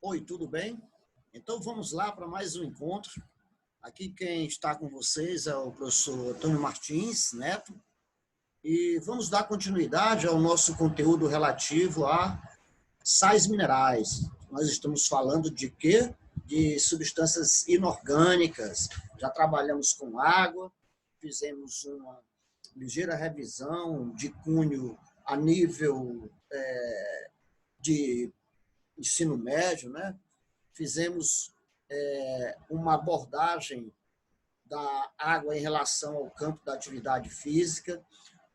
Oi, tudo bem? Então vamos lá para mais um encontro. Aqui quem está com vocês é o professor Antônio Martins Neto e vamos dar continuidade ao nosso conteúdo relativo a sais minerais. Nós estamos falando de quê? De substâncias inorgânicas. Já trabalhamos com água, fizemos uma ligeira revisão de cunho a nível de ensino médio, né? Fizemos uma abordagem da água em relação ao campo da atividade física.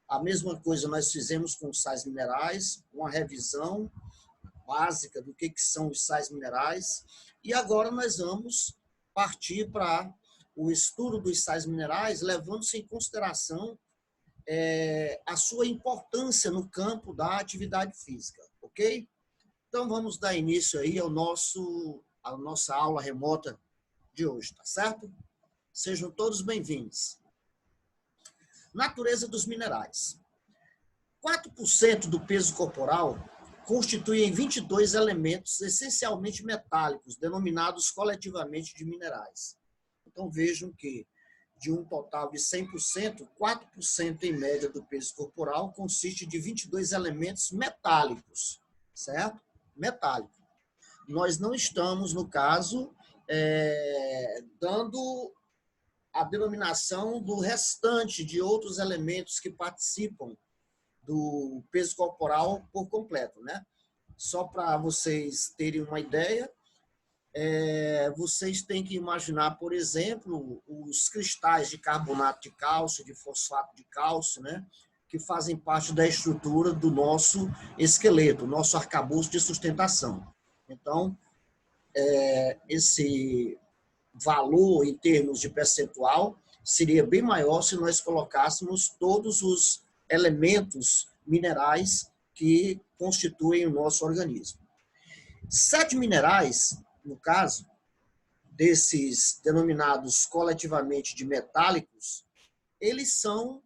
A mesma coisa nós fizemos com os sais minerais, uma revisão básica do que são os sais minerais. E agora nós vamos partir para o estudo dos sais minerais, levando-se em consideração a sua importância no campo da atividade física, ok? Então vamos dar início aí a nossa aula remota de hoje, tá certo? Sejam todos bem-vindos. Natureza dos minerais. 4% do peso corporal constituem 22 elementos essencialmente metálicos, denominados coletivamente de minerais. Então vejam que de um total de 100%, 4% em média do peso corporal consiste de 22 elementos metálicos, certo? Metálico. Nós não estamos, no caso, dando a denominação do restante de outros elementos que participam do peso corporal por completo, né? Só para vocês terem uma ideia, vocês têm que imaginar, por exemplo, os cristais de carbonato de cálcio, de fosfato de cálcio, né? Que fazem parte da estrutura do nosso esqueleto, nosso arcabouço de sustentação. Então, esse valor em termos de percentual seria bem maior se nós colocássemos todos os elementos minerais que constituem o nosso organismo. 7 minerais, no caso, desses denominados coletivamente de metálicos, eles são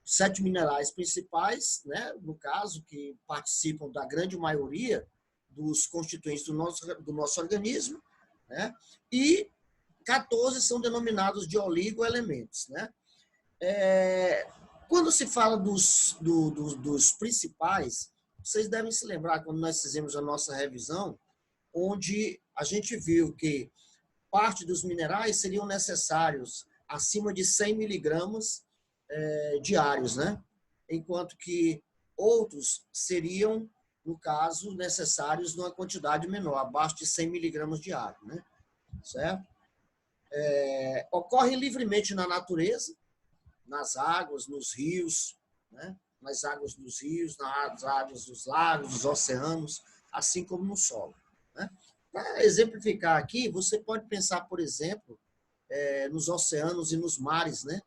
7 minerais principais, né, no caso, que participam da grande maioria dos constituintes do nosso organismo, né, e 14 são denominados de oligoelementos, né. Quando se fala dos principais, vocês devem se lembrar quando nós fizemos a nossa revisão, onde a gente viu que parte dos minerais seriam necessários acima de 100 miligramas diários, né? Enquanto que outros seriam, no caso, necessários numa quantidade menor, abaixo de 100 miligramas diários, né? Certo? Ocorre livremente na natureza, nas águas, nos rios, né? Nas águas dos rios, nas águas dos lagos, dos oceanos, assim como no solo, né? Para exemplificar aqui, você pode pensar, por exemplo, nos oceanos e nos mares, né?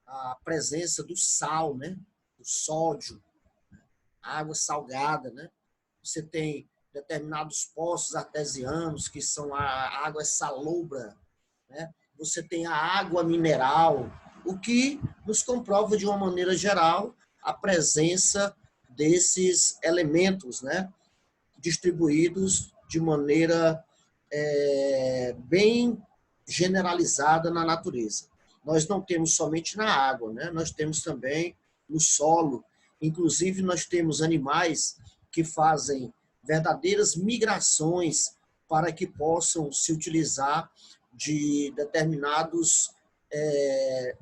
A presença do sal, né? Do sódio, a água salgada, né? Você tem determinados poços artesianos que são a água salobra, né? Você tem a água mineral, o que nos comprova de uma maneira geral a presença desses elementos, né? Distribuídos de maneira bem generalizada na natureza. Nós não temos somente na água, né? Nós temos também no solo. Inclusive, nós temos animais que fazem verdadeiras migrações para que possam se utilizar de determinados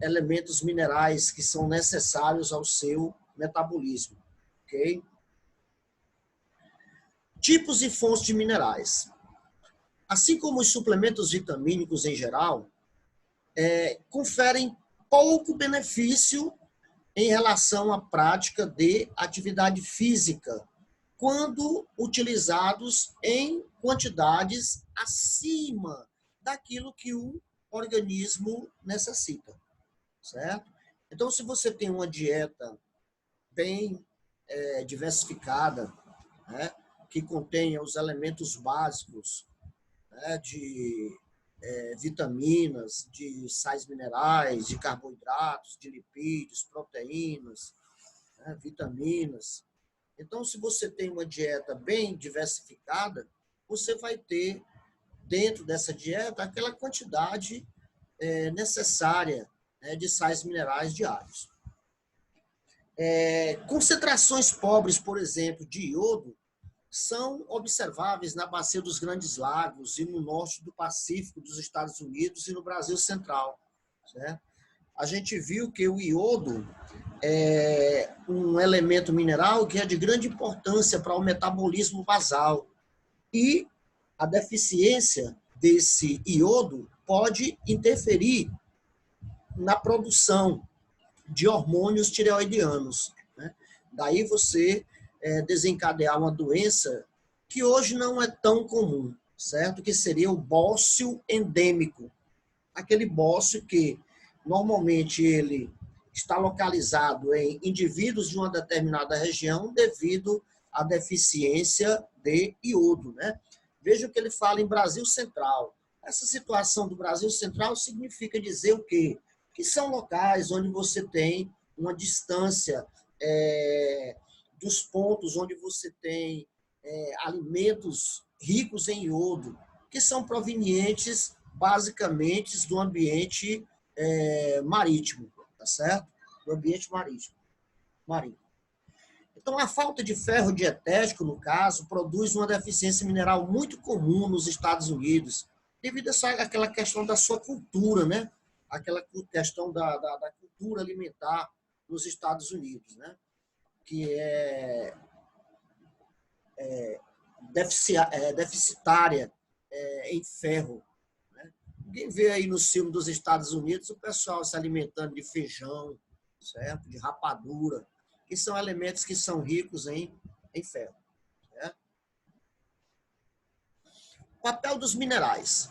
elementos minerais que são necessários ao seu metabolismo. Ok? Tipos e fontes de minerais. Assim como os suplementos vitamínicos em geral, conferem pouco benefício em relação à prática de atividade física, quando utilizados em quantidades acima daquilo que o organismo necessita, certo? Então, se você tem uma dieta bem diversificada, né, que contenha os elementos básicos, né, de vitaminas, de sais minerais, de carboidratos, de lipídios, proteínas, né, vitaminas, Então, se você tem uma dieta bem diversificada, você vai ter dentro dessa dieta aquela quantidade necessária, né, de sais minerais diários. Concentrações pobres, por exemplo, de iodo, são observáveis na bacia dos Grandes Lagos e no norte do Pacífico dos Estados Unidos e no Brasil Central. Certo? A gente viu que o iodo é um elemento mineral que é de grande importância para o metabolismo basal. E a deficiência desse iodo pode interferir na produção de hormônios tireoidianos, né? Daí você desencadear uma doença que hoje não é tão comum, certo? Que seria o bócio endêmico. Aquele bócio que normalmente ele está localizado em indivíduos de uma determinada região devido à deficiência de iodo, né? Veja o que ele fala em Brasil Central. Essa situação do Brasil Central significa dizer o quê? Que são locais onde você tem uma distância dos pontos onde você tem alimentos ricos em iodo, que são provenientes basicamente do ambiente marítimo, tá certo? Do ambiente marinho. Então, a falta de ferro dietético, no caso, produz uma deficiência mineral muito comum nos Estados Unidos, devido àquela questão da sua cultura, né? Aquela questão da cultura alimentar nos Estados Unidos, né? Que é deficitária em ferro. Né? Ninguém vê aí no filme dos Estados Unidos o pessoal se alimentando de feijão, certo? De rapadura, que são elementos que são ricos em ferro. Certo? O papel dos minerais.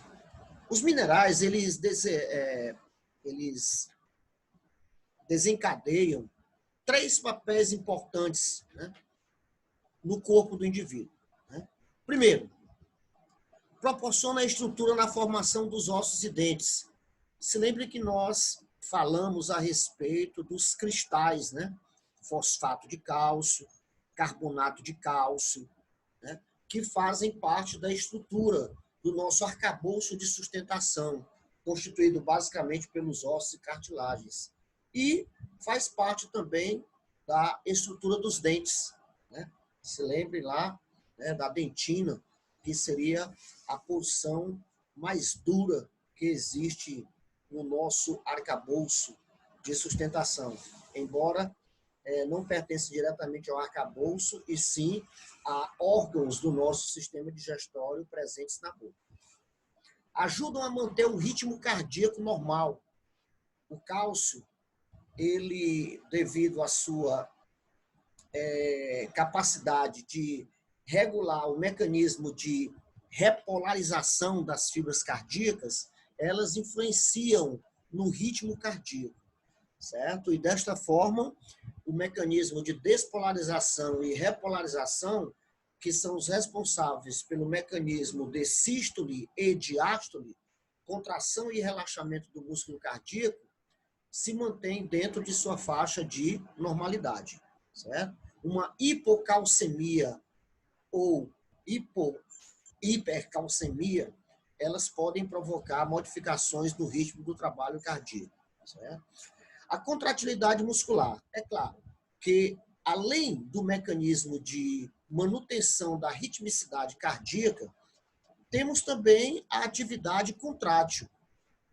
Os minerais, eles desencadeiam 3 papéis importantes, né, no corpo do indivíduo. Né? Primeiro, proporciona a estrutura na formação dos ossos e dentes. Se lembre que nós falamos a respeito dos cristais, né? Fosfato de cálcio, carbonato de cálcio, né? Que fazem parte da estrutura do nosso arcabouço de sustentação, constituído basicamente pelos ossos e cartilagens. E faz parte também da estrutura dos dentes. Né? Se lembre lá, né, da dentina, que seria a porção mais dura que existe no nosso arcabouço de sustentação, embora não pertence diretamente ao arcabouço, e sim a órgãos do nosso sistema digestório presentes na boca. Ajudam a manter o ritmo cardíaco normal. O cálcio, ele, devido à sua capacidade de regular o mecanismo de repolarização das fibras cardíacas, elas influenciam no ritmo cardíaco, certo? E desta forma, o mecanismo de despolarização e repolarização, que são os responsáveis pelo mecanismo de sístole e diástole, contração e relaxamento do músculo cardíaco, se mantém dentro de sua faixa de normalidade, certo? Uma hipocalcemia ou hipercalcemia, elas podem provocar modificações no ritmo do trabalho cardíaco, certo? A contratilidade muscular, é claro que, além do mecanismo de manutenção da ritmicidade cardíaca, temos também a atividade contrátil.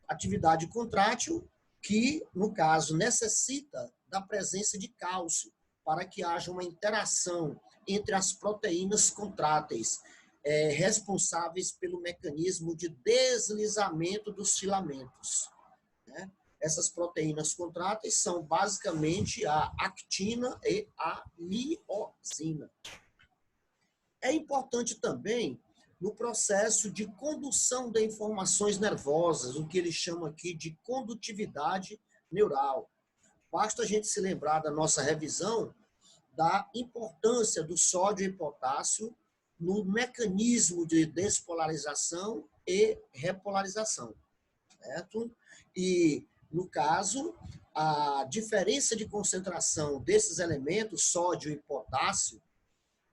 Atividade contrátil que, no caso, necessita da presença de cálcio para que haja uma interação entre as proteínas contráteis, responsáveis pelo mecanismo de deslizamento dos filamentos. Né? Essas proteínas contráteis são basicamente a actina e a miosina. É importante também no processo de condução de informações nervosas, o que eles chamam aqui de condutividade neural. Basta a gente se lembrar da nossa revisão da importância do sódio e potássio no mecanismo de despolarização e repolarização, certo? E, no caso, a diferença de concentração desses elementos, sódio e potássio,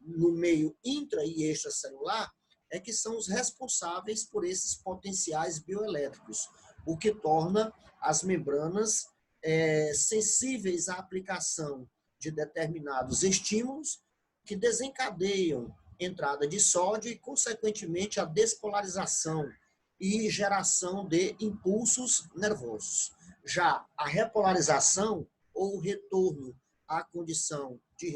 no meio intra e extracelular é que são os responsáveis por esses potenciais bioelétricos, o que torna as membranas sensíveis à aplicação de determinados estímulos que desencadeiam entrada de sódio e, consequentemente, a despolarização e geração de impulsos nervosos. Já a repolarização ou retorno à condição de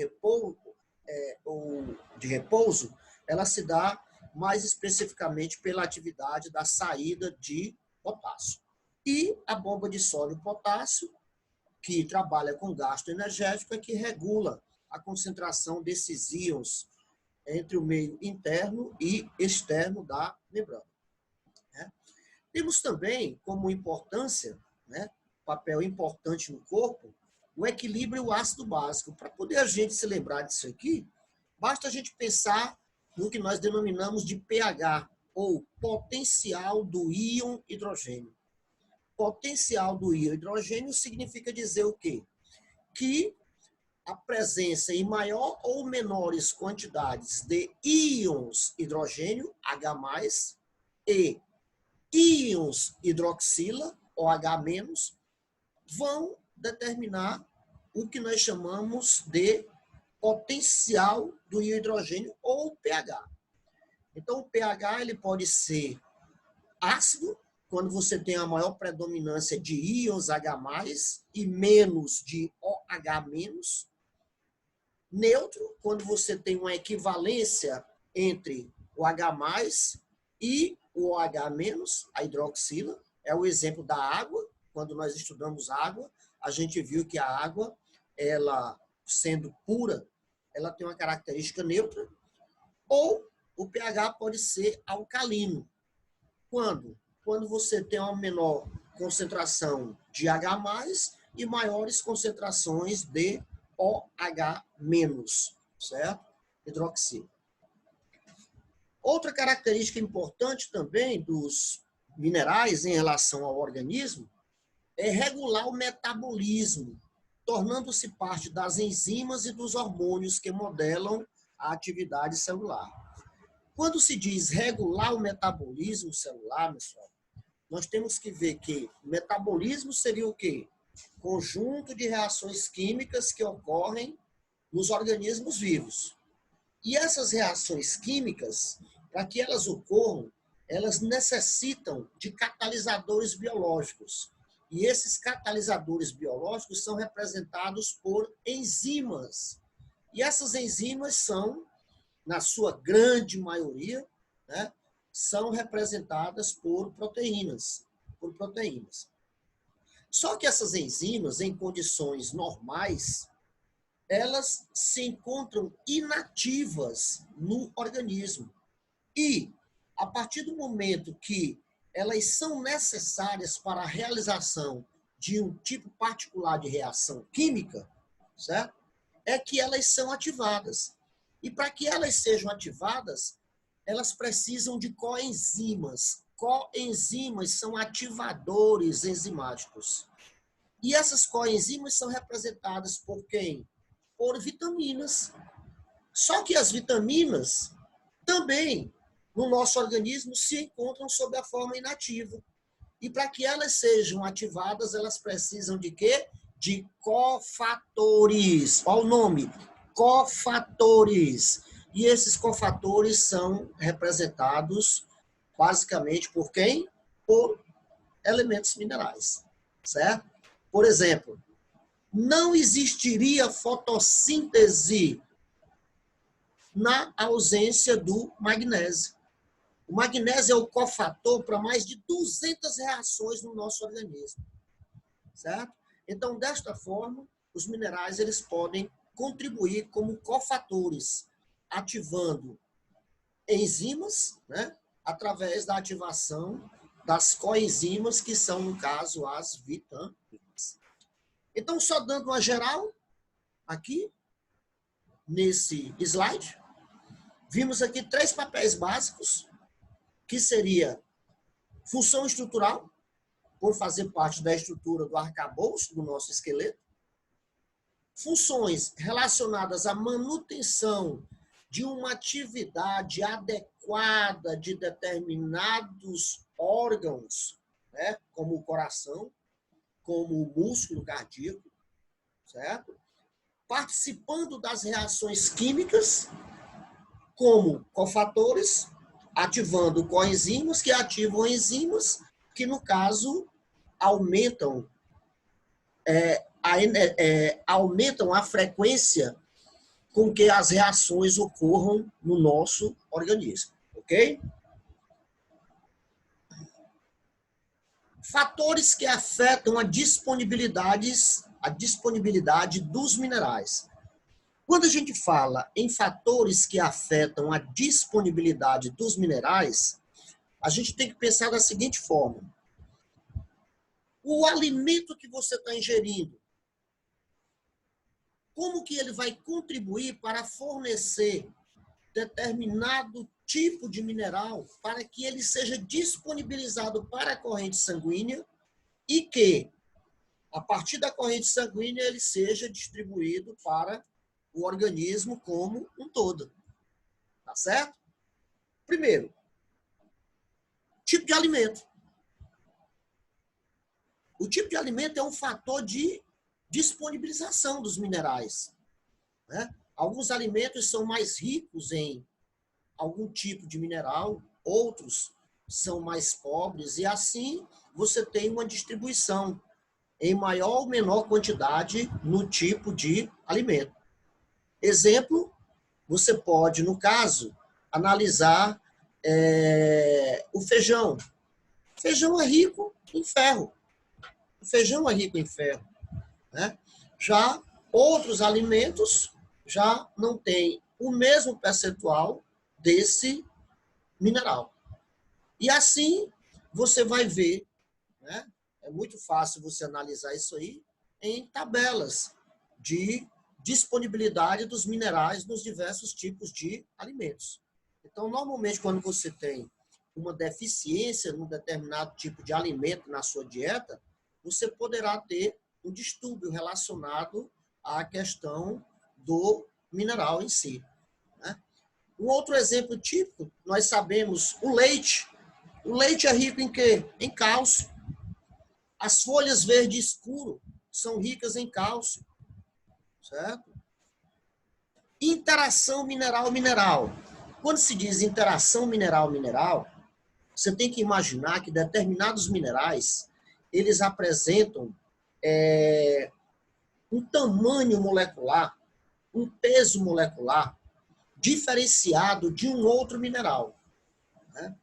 repouso, ela se dá mais especificamente pela atividade da saída de potássio. E a bomba de sódio-potássio, que trabalha com gasto energético, é que regula a concentração desses íons entre o meio interno e externo da membrana. Temos também como importância, papel importante no corpo, o equilíbrio ácido básico. Para poder a gente se lembrar disso aqui, basta a gente pensar no que nós denominamos de pH, ou potencial do íon hidrogênio. Potencial do íon hidrogênio significa dizer o quê? Que a presença em maior ou menores quantidades de íons hidrogênio, H+, e íons hidroxila, OH-, vão determinar o que nós chamamos de potencial do íon hidrogênio, ou pH. Então, o pH ele pode ser ácido, quando você tem a maior predominância de íons H+, e menos de OH-. Neutro, quando você tem uma equivalência entre o H+ e o OH-, a hidroxila. É o exemplo da água. Quando nós estudamos água, a gente viu que a água, ela sendo pura, ela tem uma característica neutra. Ou o pH pode ser alcalino. Quando você tem uma menor concentração de H+ e maiores concentrações de OH-, certo? Hidroxila. Outra característica importante também dos minerais em relação ao organismo é regular o metabolismo, tornando-se parte das enzimas e dos hormônios que modelam a atividade celular. Quando se diz regular o metabolismo celular, pessoal, nós temos que ver que o metabolismo seria o quê? Conjunto de reações químicas que ocorrem nos organismos vivos. E essas reações químicas, para que elas ocorram, elas necessitam de catalisadores biológicos. E esses catalisadores biológicos são representados por enzimas. E essas enzimas são, na sua grande maioria, são representadas por proteínas. Só que essas enzimas, em condições normais, elas se encontram inativas no organismo. E, a partir do momento que elas são necessárias para a realização de um tipo particular de reação química, certo? É que elas são ativadas. E para que elas sejam ativadas, elas precisam de coenzimas. Coenzimas são ativadores enzimáticos. E essas coenzimas são representadas por quem? Por vitaminas. Só que as vitaminas também, no nosso organismo, se encontram sob a forma inativa. E para que elas sejam ativadas, elas precisam de quê? De cofatores. Olha o nome, cofatores. E esses cofatores são representados basicamente por quem? Por elementos minerais, certo? Por exemplo, não existiria fotossíntese na ausência do magnésio. O magnésio é o cofator para mais de 200 reações no nosso organismo, certo? Então, desta forma, os minerais eles podem contribuir como cofatores, ativando enzimas, através da ativação das coenzimas, que são, no caso, as vitaminas. Então, só dando uma geral, aqui, nesse slide, vimos aqui 3 papéis básicos, que seria função estrutural, por fazer parte da estrutura do arcabouço do nosso esqueleto, funções relacionadas à manutenção de uma atividade adequada de determinados órgãos, né, como o coração, como o músculo cardíaco, certo? Participando das reações químicas, como cofatores, ativando coenzimas, que ativam enzimas, que, no caso, aumentam, aumentam a frequência com que as reações ocorram no nosso organismo, ok? Fatores que afetam a disponibilidade dos minerais. Quando a gente fala em fatores que afetam a disponibilidade dos minerais, a gente tem que pensar da seguinte forma: o alimento que você está ingerindo, como que ele vai contribuir para fornecer determinado tipo de mineral para que ele seja disponibilizado para a corrente sanguínea e que, a partir da corrente sanguínea, ele seja distribuído para o organismo como um todo. Tá certo? Primeiro, tipo de alimento. O tipo de alimento é um fator de disponibilização dos minerais, né? Alguns alimentos são mais ricos em algum tipo de mineral, outros são mais pobres, e assim você tem uma distribuição em maior ou menor quantidade no tipo de alimento. Exemplo, você pode, no caso, analisar o feijão. O feijão é rico em ferro. O feijão é rico em ferro, né? Já outros alimentos já não têm o mesmo percentual desse mineral. E assim você vai ver, né? É muito fácil você analisar isso aí em tabelas de disponibilidade dos minerais nos diversos tipos de alimentos. Então, normalmente, quando você tem uma deficiência num determinado tipo de alimento na sua dieta, você poderá ter um distúrbio relacionado à questão do mineral em si, né? Um outro exemplo típico, nós sabemos, o leite. O leite é rico em quê? Em cálcio. As folhas verde escuro são ricas em cálcio, certo? Interação mineral-mineral. Quando se diz interação mineral-mineral, você tem que imaginar que determinados minerais, eles apresentam um tamanho molecular, um peso molecular diferenciado de um outro mineral, né?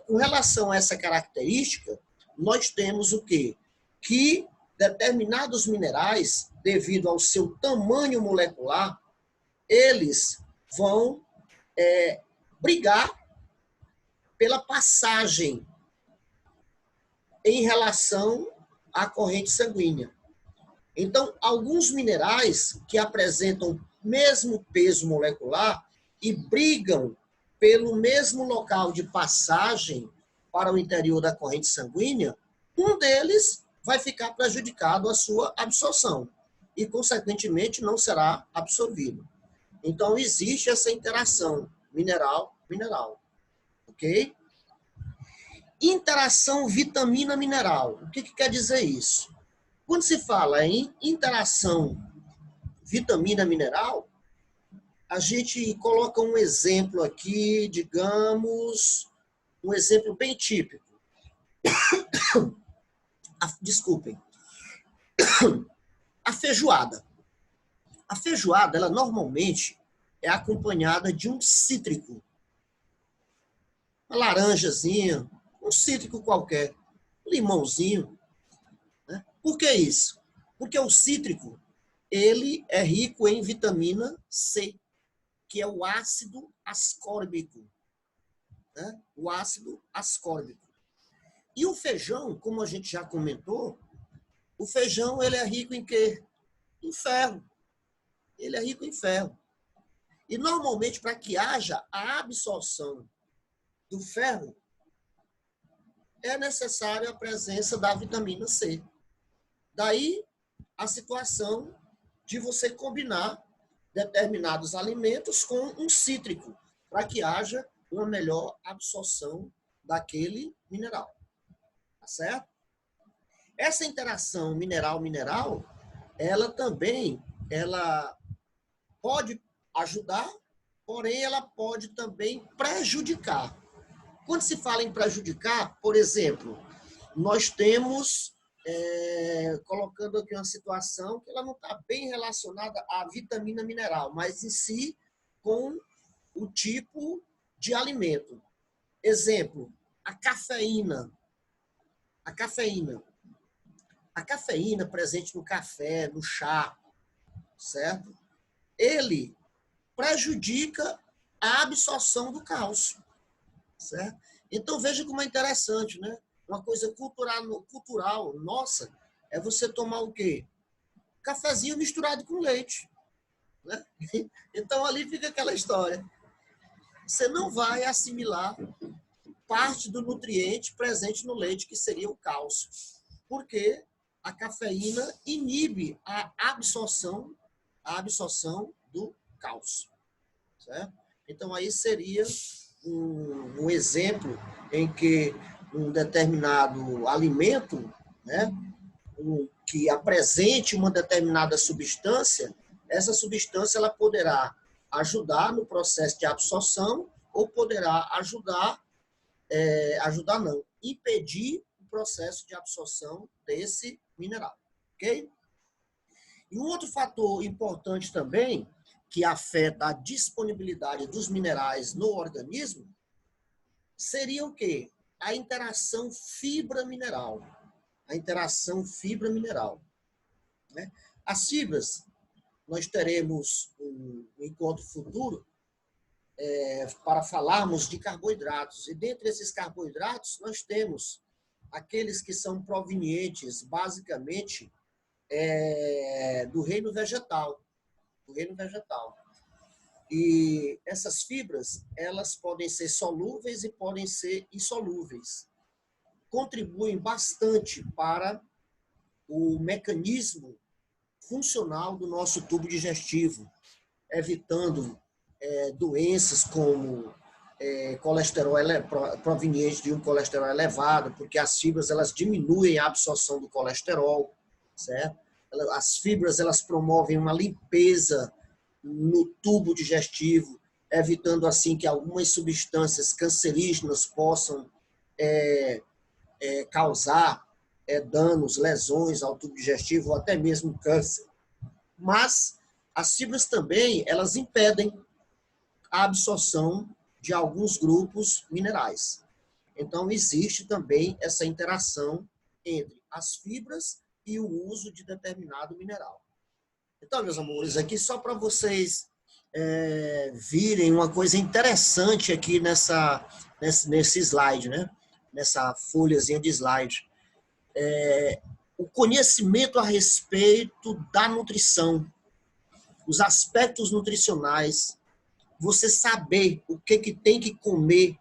Com relação a essa característica, nós temos o quê? Que determinados minerais, devido ao seu tamanho molecular, eles vão brigar pela passagem em relação à corrente sanguínea. Então, alguns minerais que apresentam mesmo peso molecular e brigam pelo mesmo local de passagem para o interior da corrente sanguínea, um deles vai ficar prejudicado a sua absorção e, consequentemente, não será absorvido. Então, existe essa interação mineral-mineral, ok? Interação vitamina-mineral. O que quer dizer isso? Quando se fala em interação vitamina-mineral, a gente coloca um exemplo aqui, digamos, um exemplo bem típico. Desculpem. A feijoada. A feijoada, ela normalmente é acompanhada de um cítrico. Uma laranjazinha, um cítrico qualquer, um limãozinho, né? Por que isso? Porque o cítrico, ele é rico em vitamina C, que é o ácido ascórbico, né? O ácido ascórbico. E o feijão, como a gente já comentou, o feijão ele é rico em quê? Em ferro. Ele é rico em ferro. E normalmente, para que haja a absorção do ferro, é necessária a presença da vitamina C. Daí a situação de você combinar determinados alimentos com um cítrico, para que haja uma melhor absorção daquele mineral. Tá certo? Essa interação mineral-mineral, ela também pode ajudar, porém ela pode também prejudicar. Quando se fala em prejudicar, por exemplo, nós temos, colocando aqui uma situação que ela não está bem relacionada à vitamina mineral, mas em si com o tipo de alimento. Exemplo, a cafeína. A cafeína presente no café, no chá, certo? Ele prejudica a absorção do cálcio, certo? Então, veja como é interessante, né? Uma coisa cultural nossa é você tomar o quê? Cafezinho misturado com leite, né? Então, ali fica aquela história. Você não vai assimilar parte do nutriente presente no leite, que seria o cálcio, porque a cafeína inibe a absorção do cálcio, certo? Então, aí seria um exemplo em que um determinado alimento, né, que apresente uma determinada substância, essa substância ela poderá ajudar no processo de absorção ou poderá impedir o processo de absorção desse mineral, ok? E um outro fator importante também, que afeta a disponibilidade dos minerais no organismo, seria o quê? A interação fibra-mineral. A interação fibra-mineral. Né? As fibras, nós teremos um encontro futuro para falarmos de carboidratos. E dentre esses carboidratos, nós temos aqueles que são provenientes, basicamente, do reino vegetal. E essas fibras, elas podem ser solúveis e podem ser insolúveis. Contribuem bastante para o mecanismo funcional do nosso tubo digestivo, evitando doenças como colesterol proveniente de um colesterol elevado, porque as fibras elas diminuem a absorção do colesterol, certo? As fibras elas promovem uma limpeza no tubo digestivo, evitando assim que algumas substâncias cancerígenas possam causar danos, lesões ao tubo digestivo ou até mesmo câncer. Mas as fibras também elas impedem a absorção de alguns grupos minerais. Então, existe também essa interação entre as fibras e o uso de determinado mineral. Então, meus amores, aqui só para vocês virem uma coisa interessante aqui nesse slide, né? Nessa folhazinha de slide. O conhecimento a respeito da nutrição, os aspectos nutricionais, você saber o que tem que comer,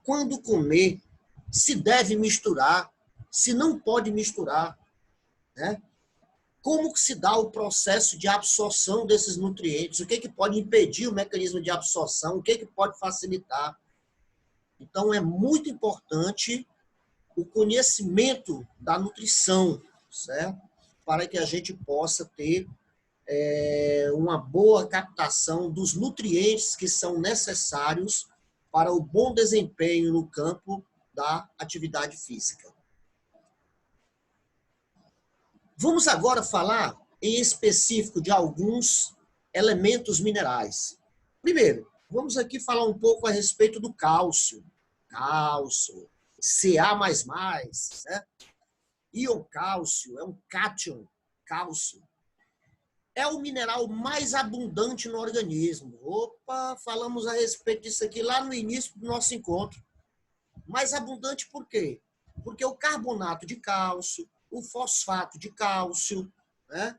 quando comer, se deve misturar, se não pode misturar, né? Como que se dá o processo de absorção desses nutrientes, o que pode impedir o mecanismo de absorção, o que pode facilitar. Então, é muito importante o conhecimento da nutrição, certo? Para que a gente possa ter uma boa captação dos nutrientes que são necessários para o bom desempenho no campo da atividade física. Vamos agora falar em específico de alguns elementos minerais. Primeiro, vamos aqui falar um pouco a respeito do cálcio. Cálcio, Ca++, né? Íon cálcio, é um cátion, cálcio. É o mineral mais abundante no organismo. Opa, falamos a respeito disso aqui lá no início do nosso encontro. Mais abundante por quê? Porque o carbonato de cálcio, o fosfato de cálcio, né,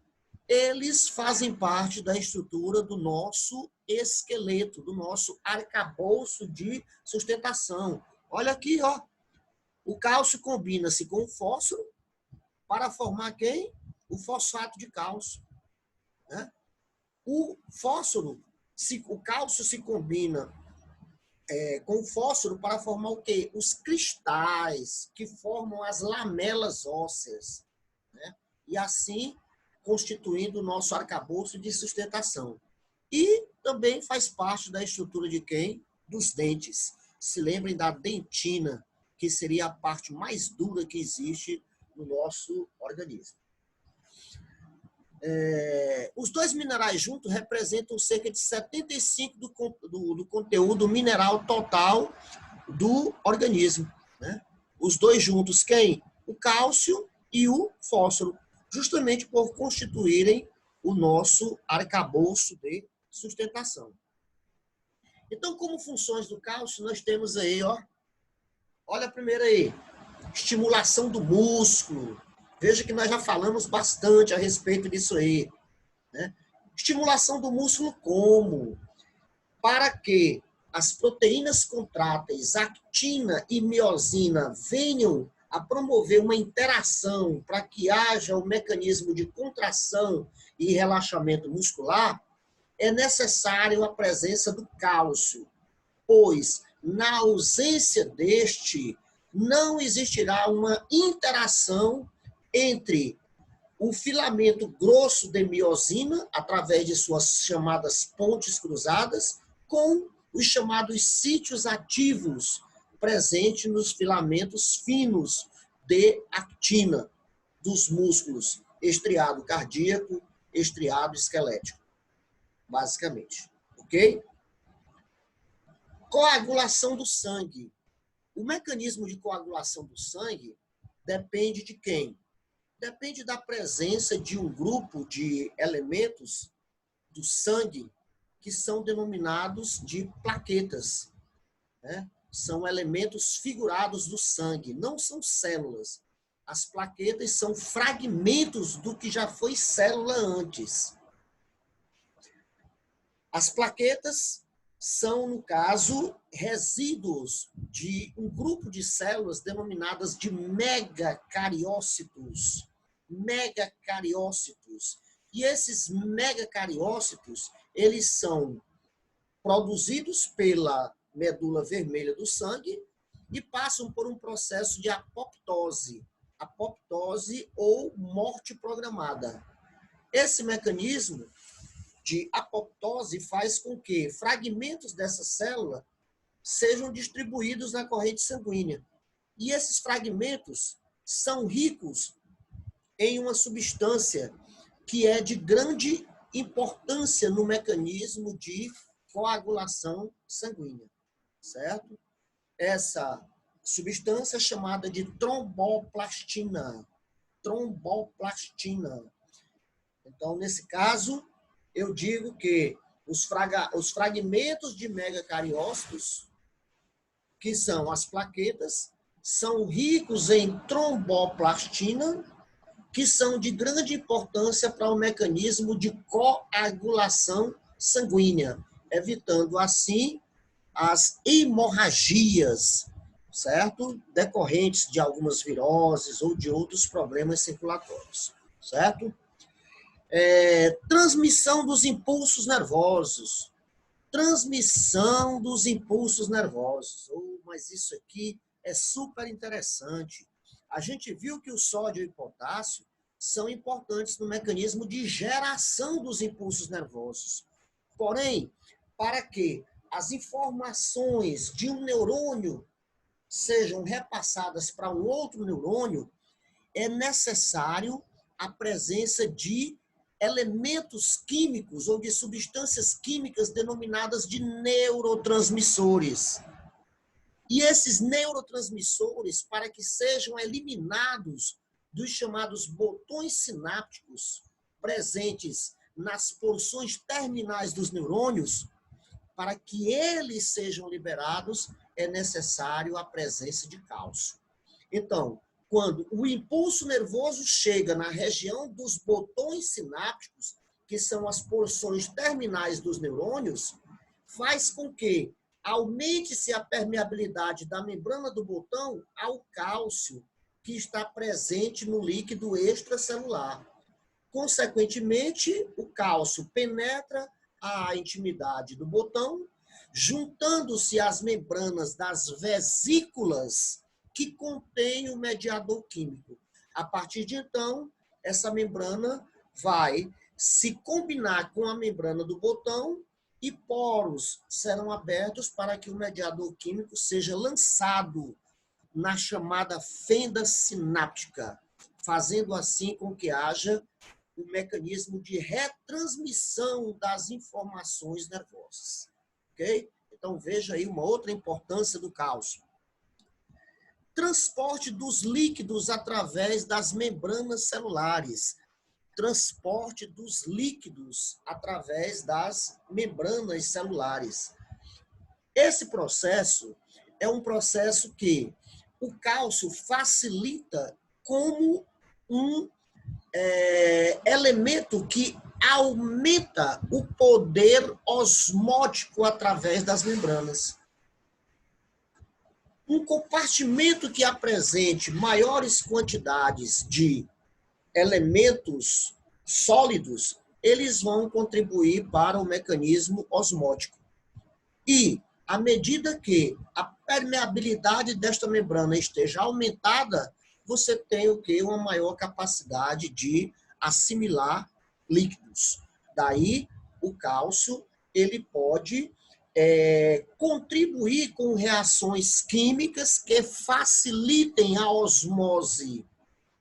eles fazem parte da estrutura do nosso esqueleto, do nosso arcabouço de sustentação. Olha aqui, ó. O cálcio combina-se com o fósforo para formar quem? O fosfato de cálcio. Né? o cálcio se combina com o fósforo para formar o quê? Os cristais que formam as lamelas ósseas, né? E assim constituindo o nosso arcabouço de sustentação. E também faz parte da estrutura de quem? Dos dentes. Se lembrem da dentina, que seria a parte mais dura que existe no nosso organismo. Os dois minerais juntos representam cerca de 75% do conteúdo mineral total do organismo, né? Os dois juntos, quem? O cálcio e o fósforo, justamente por constituírem o nosso arcabouço de sustentação. Então, como funções do cálcio, nós temos aí, ó, olha a primeira aí, estimulação do músculo. Veja que nós já falamos bastante a respeito disso aí, né? Estimulação do músculo como? Para que as proteínas contráteis, actina e miosina, venham a promover uma interação para que haja um mecanismo de contração e relaxamento muscular, é necessário a presença do cálcio, pois, na ausência deste, não existirá uma interação entre o filamento grosso de miosina, através de suas chamadas pontes cruzadas, com os chamados sítios ativos presentes nos filamentos finos de actina dos músculos, estriado cardíaco, estriado esquelético, basicamente. Ok? Coagulação do sangue. O mecanismo de coagulação do sangue depende de quem? Depende da presença de um grupo de elementos do sangue que são denominados de plaquetas, né? São elementos figurados do sangue, não são células. As plaquetas são fragmentos do que já foi célula antes. As plaquetas são, no caso, resíduos de um grupo de células denominadas de megacariócitos. Megacariócitos. E esses megacariócitos, eles são produzidos pela medula vermelha do sangue e passam por um processo de apoptose. Apoptose ou morte programada. Esse mecanismo de apoptose faz com que fragmentos dessa célula sejam distribuídos na corrente sanguínea. E esses fragmentos são ricos em uma substância que é de grande importância no mecanismo de coagulação sanguínea, certo? Essa substância é chamada de tromboplastina. Tromboplastina. Então, nesse caso, eu digo que os fragmentos de megacariócitos, que são as plaquetas, são ricos em tromboplastina, que são de grande importância para o mecanismo de coagulação sanguínea, evitando assim as hemorragias, certo? Decorrentes de algumas viroses ou de outros problemas circulatórios, certo? Transmissão dos impulsos nervosos. Transmissão dos impulsos nervosos. Mas isso aqui é super interessante. A gente viu que o sódio e o potássio são importantes no mecanismo de geração dos impulsos nervosos. Porém, para que as informações de um neurônio sejam repassadas para um outro neurônio, é necessário a presença de elementos químicos ou de substâncias químicas denominadas de neurotransmissores. E esses neurotransmissores, para que sejam eliminados dos chamados botões sinápticos presentes nas porções terminais dos neurônios, para que eles sejam liberados, é necessário a presença de cálcio. Então, quando o impulso nervoso chega na região dos botões sinápticos, que são as porções terminais dos neurônios, faz com que aumente-se a permeabilidade da membrana do botão ao cálcio que está presente no líquido extracelular. Consequentemente, o cálcio penetra a intimidade do botão, juntando-se às membranas das vesículas que contêm o mediador químico. A partir de então, essa membrana vai se combinar com a membrana do botão e poros serão abertos para que o mediador químico seja lançado na chamada fenda sináptica, fazendo assim com que haja o mecanismo de retransmissão das informações nervosas. Ok? Então, veja aí uma outra importância do cálcio. Transporte dos líquidos através das membranas celulares. Transporte dos líquidos através das membranas celulares. Esse processo é um processo que o cálcio facilita como um elemento que aumenta o poder osmótico através das membranas. Um compartimento que apresente maiores quantidades de elementos sólidos, eles vão contribuir para o mecanismo osmótico. E, à medida que a permeabilidade desta membrana esteja aumentada, você tem o quê? Uma maior capacidade de assimilar líquidos. Daí, o cálcio, ele pode contribuir com reações químicas que facilitem a osmose,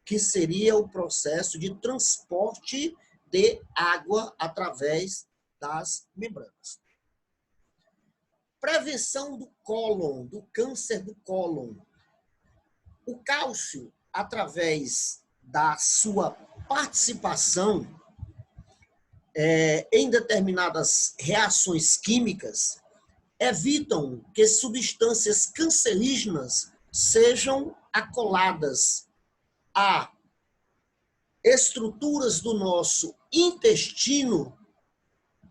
que seria o processo de transporte de água através das membranas. Prevenção do cólon, do câncer do cólon. O cálcio, através da sua participação em determinadas reações químicas, evitam que substâncias cancerígenas sejam acoladas a estruturas do nosso intestino,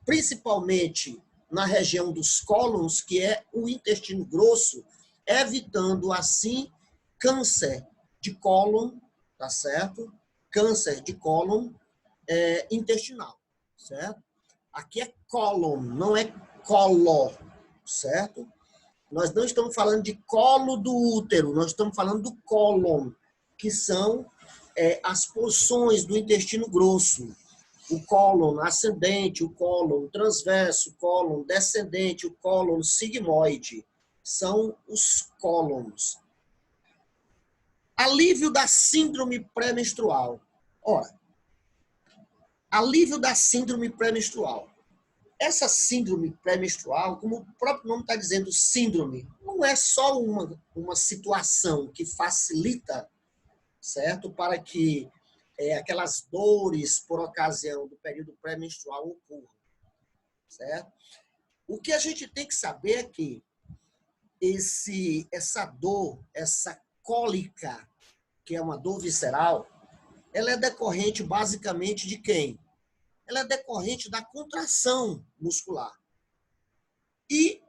principalmente na região dos cólons, que é o intestino grosso, evitando assim câncer de cólon, tá certo? Câncer de cólon intestinal, certo? Aqui é cólon, não é colo, certo? Nós não estamos falando de colo do útero, nós estamos falando do cólon, que são as porções do intestino grosso. O cólon ascendente, o cólon transverso, o cólon descendente, o cólon sigmoide. São os cólons. Alívio da síndrome pré-menstrual. Ora, alívio da síndrome pré-menstrual. Essa síndrome pré-menstrual, como o próprio nome está dizendo, síndrome, não é só uma situação que facilita, certo, para que aquelas dores por ocasião do período pré-menstrual ocorram, certo? O que a gente tem que saber é que essa dor, essa cólica, que é uma dor visceral, ela é decorrente basicamente de quem? Ela é decorrente da contração muscular. E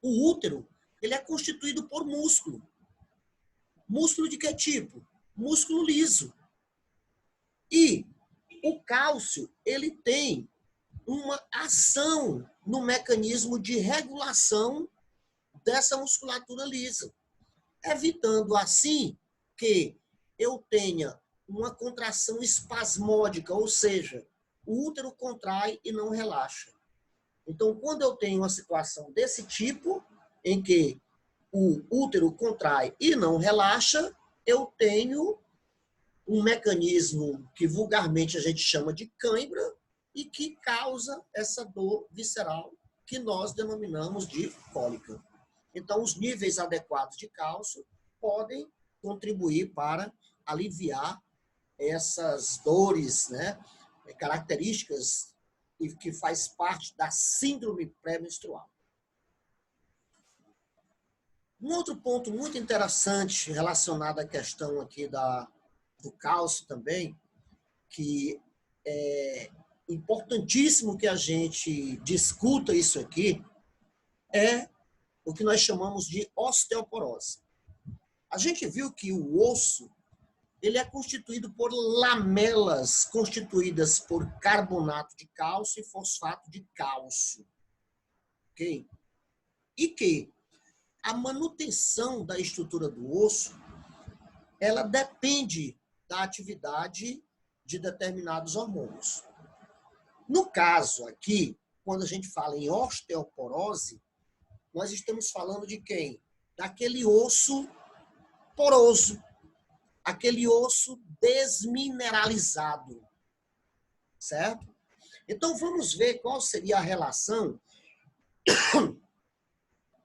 o útero, ele é constituído por músculo. Músculo de que tipo? Músculo liso. E o cálcio, ele tem uma ação no mecanismo de regulação dessa musculatura lisa, evitando assim que eu tenha uma contração espasmódica, ou seja, o útero contrai e não relaxa. Então, quando eu tenho uma situação desse tipo, em que o útero contrai e não relaxa, eu tenho um mecanismo que vulgarmente a gente chama de cãibra e que causa essa dor visceral que nós denominamos de cólica. Então, os níveis adequados de cálcio podem contribuir para aliviar essas dores, né, características e que faz parte da síndrome pré-menstrual. Um outro ponto muito interessante relacionado à questão aqui do cálcio também, que é importantíssimo que a gente discuta isso aqui, é o que nós chamamos de osteoporose. A gente viu que o osso, ele é constituído por lamelas constituídas por carbonato de cálcio e fosfato de cálcio. Ok? E que a manutenção da estrutura do osso, ela depende da atividade de determinados hormônios. No caso aqui, quando a gente fala em osteoporose, nós estamos falando de quem? Daquele osso poroso, aquele osso desmineralizado, certo? Então, vamos ver qual seria a relação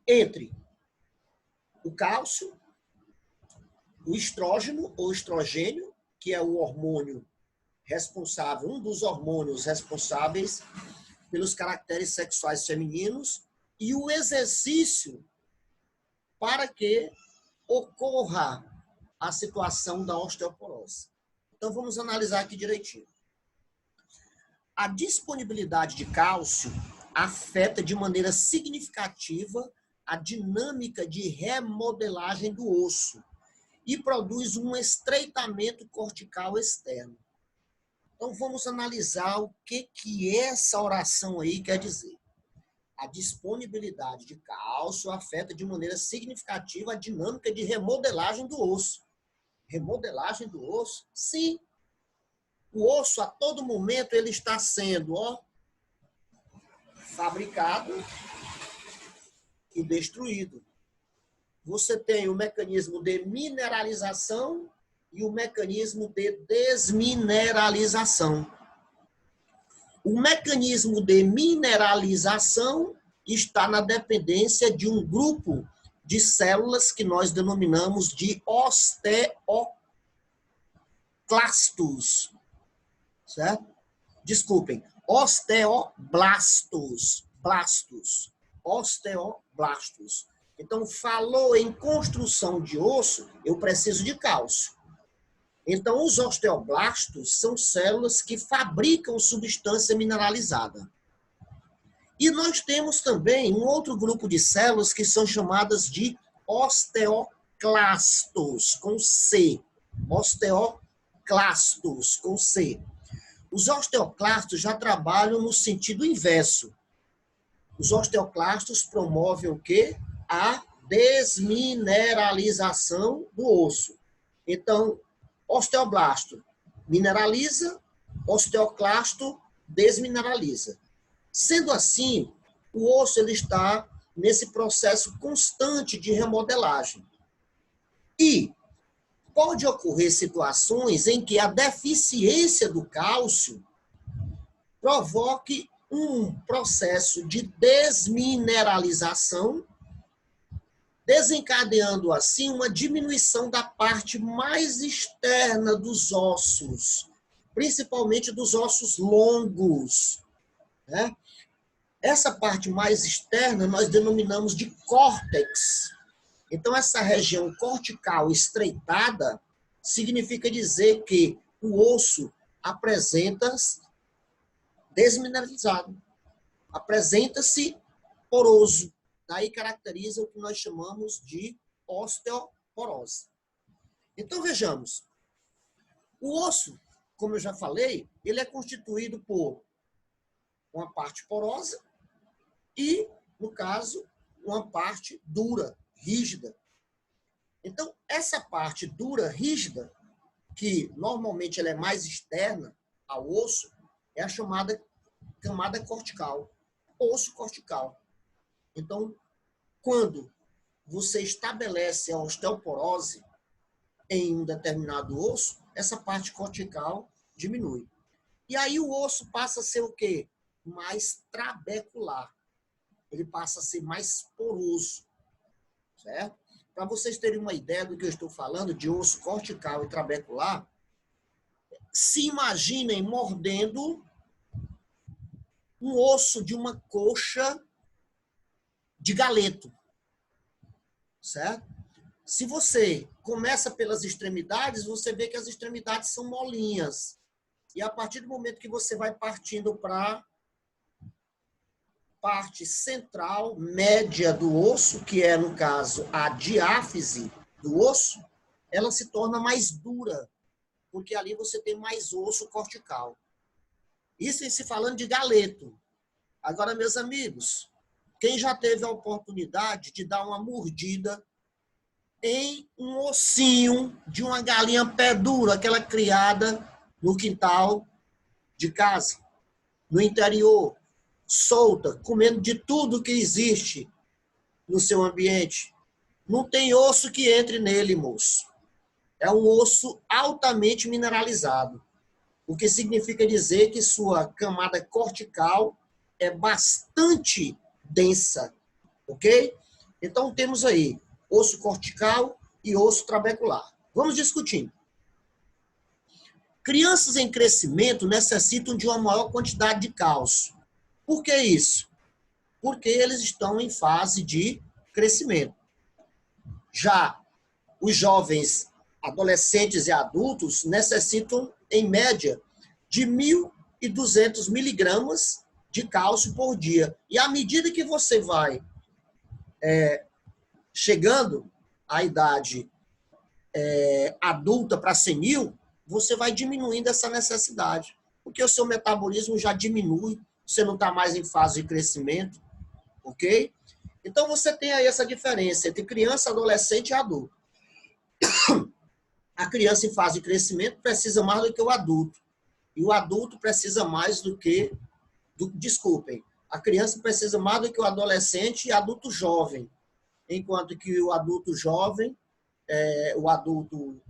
entre o cálcio, o estrógeno ou estrogênio, que é o hormônio responsável, um dos hormônios responsáveis pelos caracteres sexuais femininos, e o exercício para que ocorra a situação da osteoporose. Então, vamos analisar aqui direitinho. A disponibilidade de cálcio afeta de maneira significativa a dinâmica de remodelagem do osso e produz um estreitamento cortical externo. Então, vamos analisar o que essa oração aí quer dizer. A disponibilidade de cálcio afeta de maneira significativa a dinâmica de remodelagem do osso. Remodelagem do osso? Sim. O osso, a todo momento, ele está sendo fabricado e destruído. Você tem o mecanismo de mineralização e o mecanismo de desmineralização. O mecanismo de mineralização está na dependência de um grupo de células que nós denominamos de osteoclastos, certo? Desculpem, osteoblastos, osteoblastos. Então, falou em construção de osso, eu preciso de cálcio. Então, os osteoblastos são células que fabricam substância mineralizada. E nós temos também um outro grupo de células que são chamadas de osteoclastos, com C. Osteoclastos, com C. Os osteoclastos já trabalham no sentido inverso. Os osteoclastos promovem o quê? A desmineralização do osso. Então, osteoblasto mineraliza, osteoclasto desmineraliza. Sendo assim, o osso ele está nesse processo constante de remodelagem. E pode ocorrer situações em que a deficiência do cálcio provoque um processo de desmineralização, desencadeando assim uma diminuição da parte mais externa dos ossos, principalmente dos ossos longos, né? Essa parte mais externa nós denominamos de córtex. Então, essa região cortical estreitada significa dizer que o osso apresenta-se desmineralizado, apresenta-se poroso. Daí caracteriza o que nós chamamos de osteoporose. Então, vejamos. O osso, como eu já falei, ele é constituído por uma parte porosa e, no caso, uma parte dura, rígida. Então, essa parte dura, rígida, que normalmente ela é mais externa ao osso, é a chamada camada cortical, osso cortical. Então, quando você estabelece a osteoporose em um determinado osso, essa parte cortical diminui. E aí o osso passa a ser o quê? Mais trabecular. Ele passa a ser mais poroso, certo? Para vocês terem uma ideia do que eu estou falando, de osso cortical e trabecular, se imaginem mordendo um osso de uma coxa de galeto, certo? Se você começa pelas extremidades, você vê que as extremidades são molinhas. E a partir do momento que você vai partindo para parte central, média do osso, que é, no caso, a diáfise do osso, ela se torna mais dura. porque ali você tem mais osso cortical. Isso em se falando de galeto. Agora, meus amigos, quem já teve a oportunidade de dar uma mordida em um ossinho de uma galinha pé duro, aquela criada no quintal de casa, no interior, solta, comendo de tudo que existe no seu ambiente. Não tem osso que entre nele, moço. É um osso altamente mineralizado, o que significa dizer que sua camada cortical é bastante densa, ok? Então, temos aí osso cortical e osso trabecular. Vamos discutindo. Crianças em crescimento necessitam de uma maior quantidade de cálcio. Por que isso? Porque eles estão em fase de crescimento. Já os jovens, adolescentes e adultos necessitam, em média, de 1.200 miligramas de cálcio por dia. E à medida que você vai chegando à idade adulta para senil, você vai diminuindo essa necessidade, porque o seu metabolismo já diminui, você não está mais em fase de crescimento, ok? Então, você tem aí essa diferença entre criança, adolescente e adulto. A criança em fase de crescimento precisa mais do que o adulto. E o adulto precisa mais do que... Desculpem. A criança precisa mais do que o adolescente e adulto jovem. Enquanto que o adulto jovem, o adulto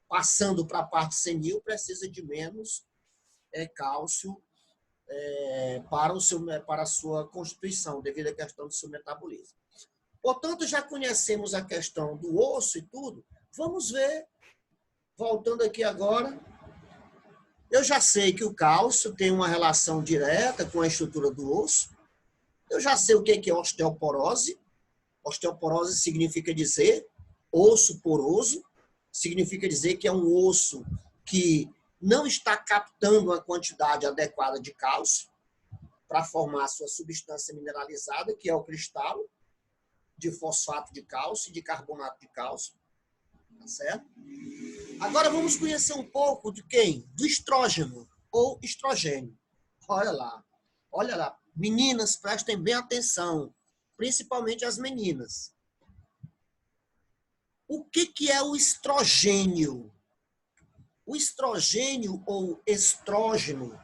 passando para a parte senil, precisa de menos cálcio para a sua constituição, devido à questão do seu metabolismo. Portanto, já conhecemos a questão do osso e tudo. Vamos ver, voltando aqui agora, eu já sei que o cálcio tem uma relação direta com a estrutura do osso. Eu já sei o que é osteoporose. Osteoporose significa dizer osso poroso, significa dizer que é um osso que não está captando uma quantidade adequada de cálcio para formar a sua substância mineralizada, que é o cristal de fosfato de cálcio e de carbonato de cálcio. Tá certo? Agora vamos conhecer um pouco de quem? Do estrógeno ou estrogênio. Olha lá. Olha lá. Meninas, prestem bem atenção, principalmente as meninas. O que é o estrogênio? O estrogênio ou estrógeno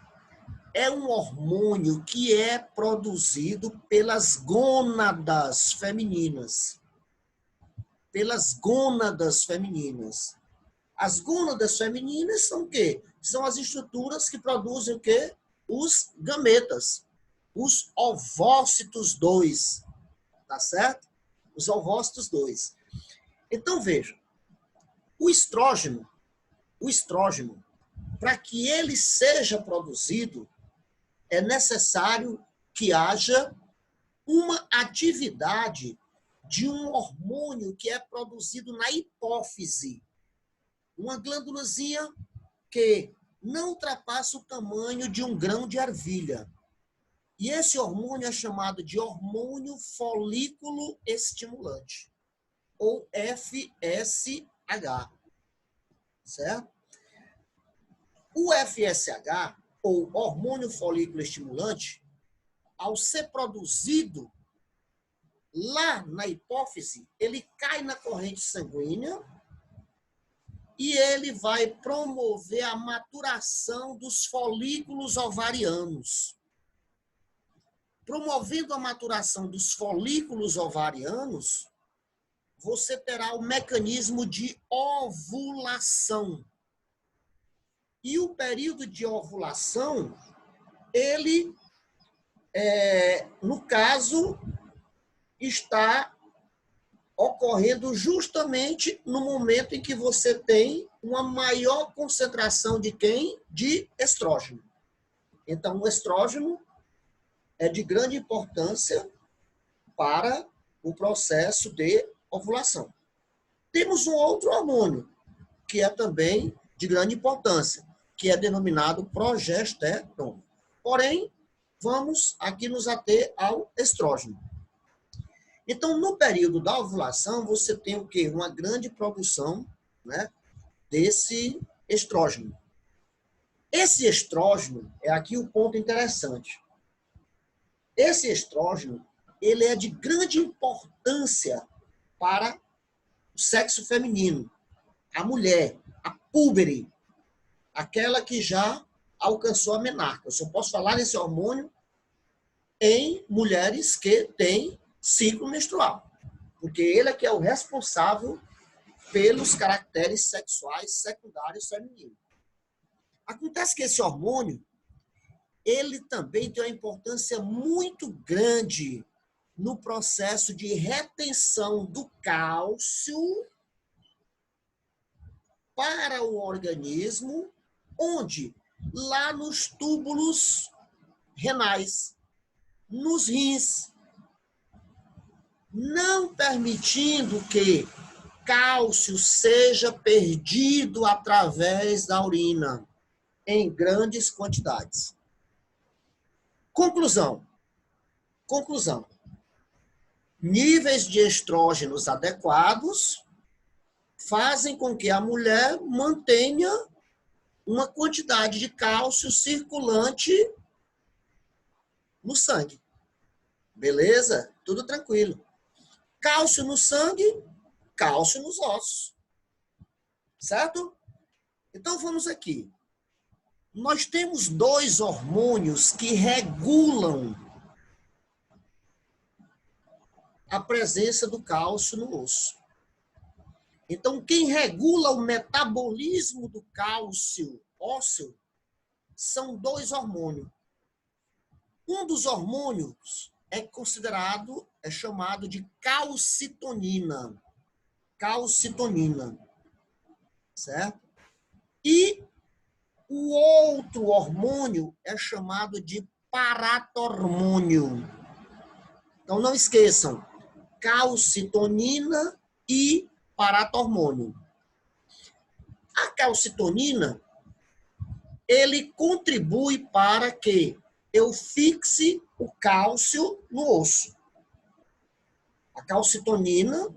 é um hormônio que é produzido pelas gônadas femininas. Pelas gônadas femininas. As gônadas femininas são o quê? São as estruturas que produzem o quê? Os gametas. Os ovócitos 2. Tá certo? Os ovócitos 2. Então, veja. O estrógeno, para que ele seja produzido, é necessário que haja uma atividade de um hormônio que é produzido na hipófise. Uma glândulazinha que não ultrapassa o tamanho de um grão de ervilha. E esse hormônio é chamado de hormônio folículo estimulante, ou FSH. Certo? O FSH, ou hormônio folículo estimulante, ao ser produzido lá na hipófise, ele cai na corrente sanguínea e ele vai promover a maturação dos folículos ovarianos. Promovendo a maturação dos folículos ovarianos, você terá o mecanismo de ovulação. E o período de ovulação, ele, no caso, está ocorrendo justamente no momento em que você tem uma maior concentração de quem? De estrógeno. Então, o estrógeno é de grande importância para o processo de ovulação. Temos um outro hormônio, que é também de grande importância, que é denominado progesterona. Porém, vamos aqui nos ater ao estrógeno. Então, no período da ovulação, você tem o quê? Uma grande produção, né, desse estrógeno. Esse estrógeno, é aqui o ponto interessante. Esse estrógeno, ele é de grande importância para o sexo feminino, a mulher, a púbere, aquela que já alcançou a menarca. Eu só posso falar nesse hormônio em mulheres que têm ciclo menstrual, porque ele é que é o responsável pelos caracteres sexuais secundários femininos. Acontece que esse hormônio, ele também tem uma importância muito grande no processo de retenção do cálcio para o organismo, onde? Lá nos túbulos renais, nos rins, não permitindo que cálcio seja perdido através da urina em grandes quantidades. Conclusão. Níveis de estrógenos adequados fazem com que a mulher mantenha uma quantidade de cálcio circulante no sangue. Beleza? Tudo tranquilo. Cálcio no sangue, cálcio nos ossos. Certo? Então vamos aqui. Nós temos 2 hormônios que regulam a presença do cálcio no osso. Então, quem regula o metabolismo do cálcio ósseo são 2 hormônios. Um dos hormônios é chamado de calcitonina. Calcitonina. Certo? E o outro hormônio é chamado de paratormônio. Então, não esqueçam, calcitonina e paratormônio. A calcitonina, ele contribui para que eu fixe o cálcio no osso. A calcitonina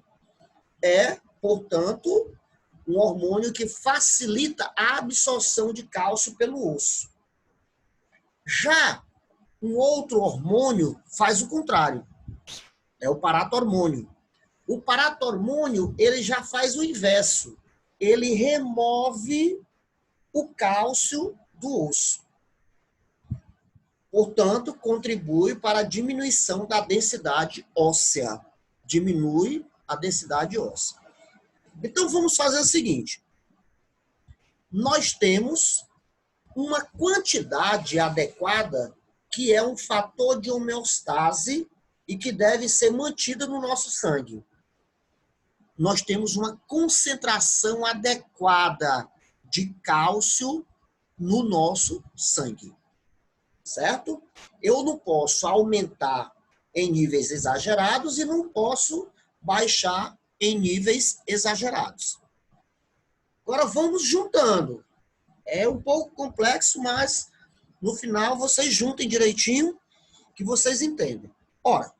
é, portanto, um hormônio que facilita a absorção de cálcio pelo osso. Já um outro hormônio faz o contrário. É o paratormônio. O paratormônio, ele já faz o inverso. Ele remove o cálcio do osso. Portanto, contribui para a diminuição da densidade óssea. Diminui a densidade óssea. Então, vamos fazer o seguinte. Nós temos uma quantidade adequada que é um fator de homeostase e que deve ser mantida no nosso sangue. Nós temos uma concentração adequada de cálcio no nosso sangue. Certo? Eu não posso aumentar em níveis exagerados e não posso baixar em níveis exagerados. Agora vamos juntando. É um pouco complexo, mas no final vocês juntem direitinho que vocês entendem. Ora,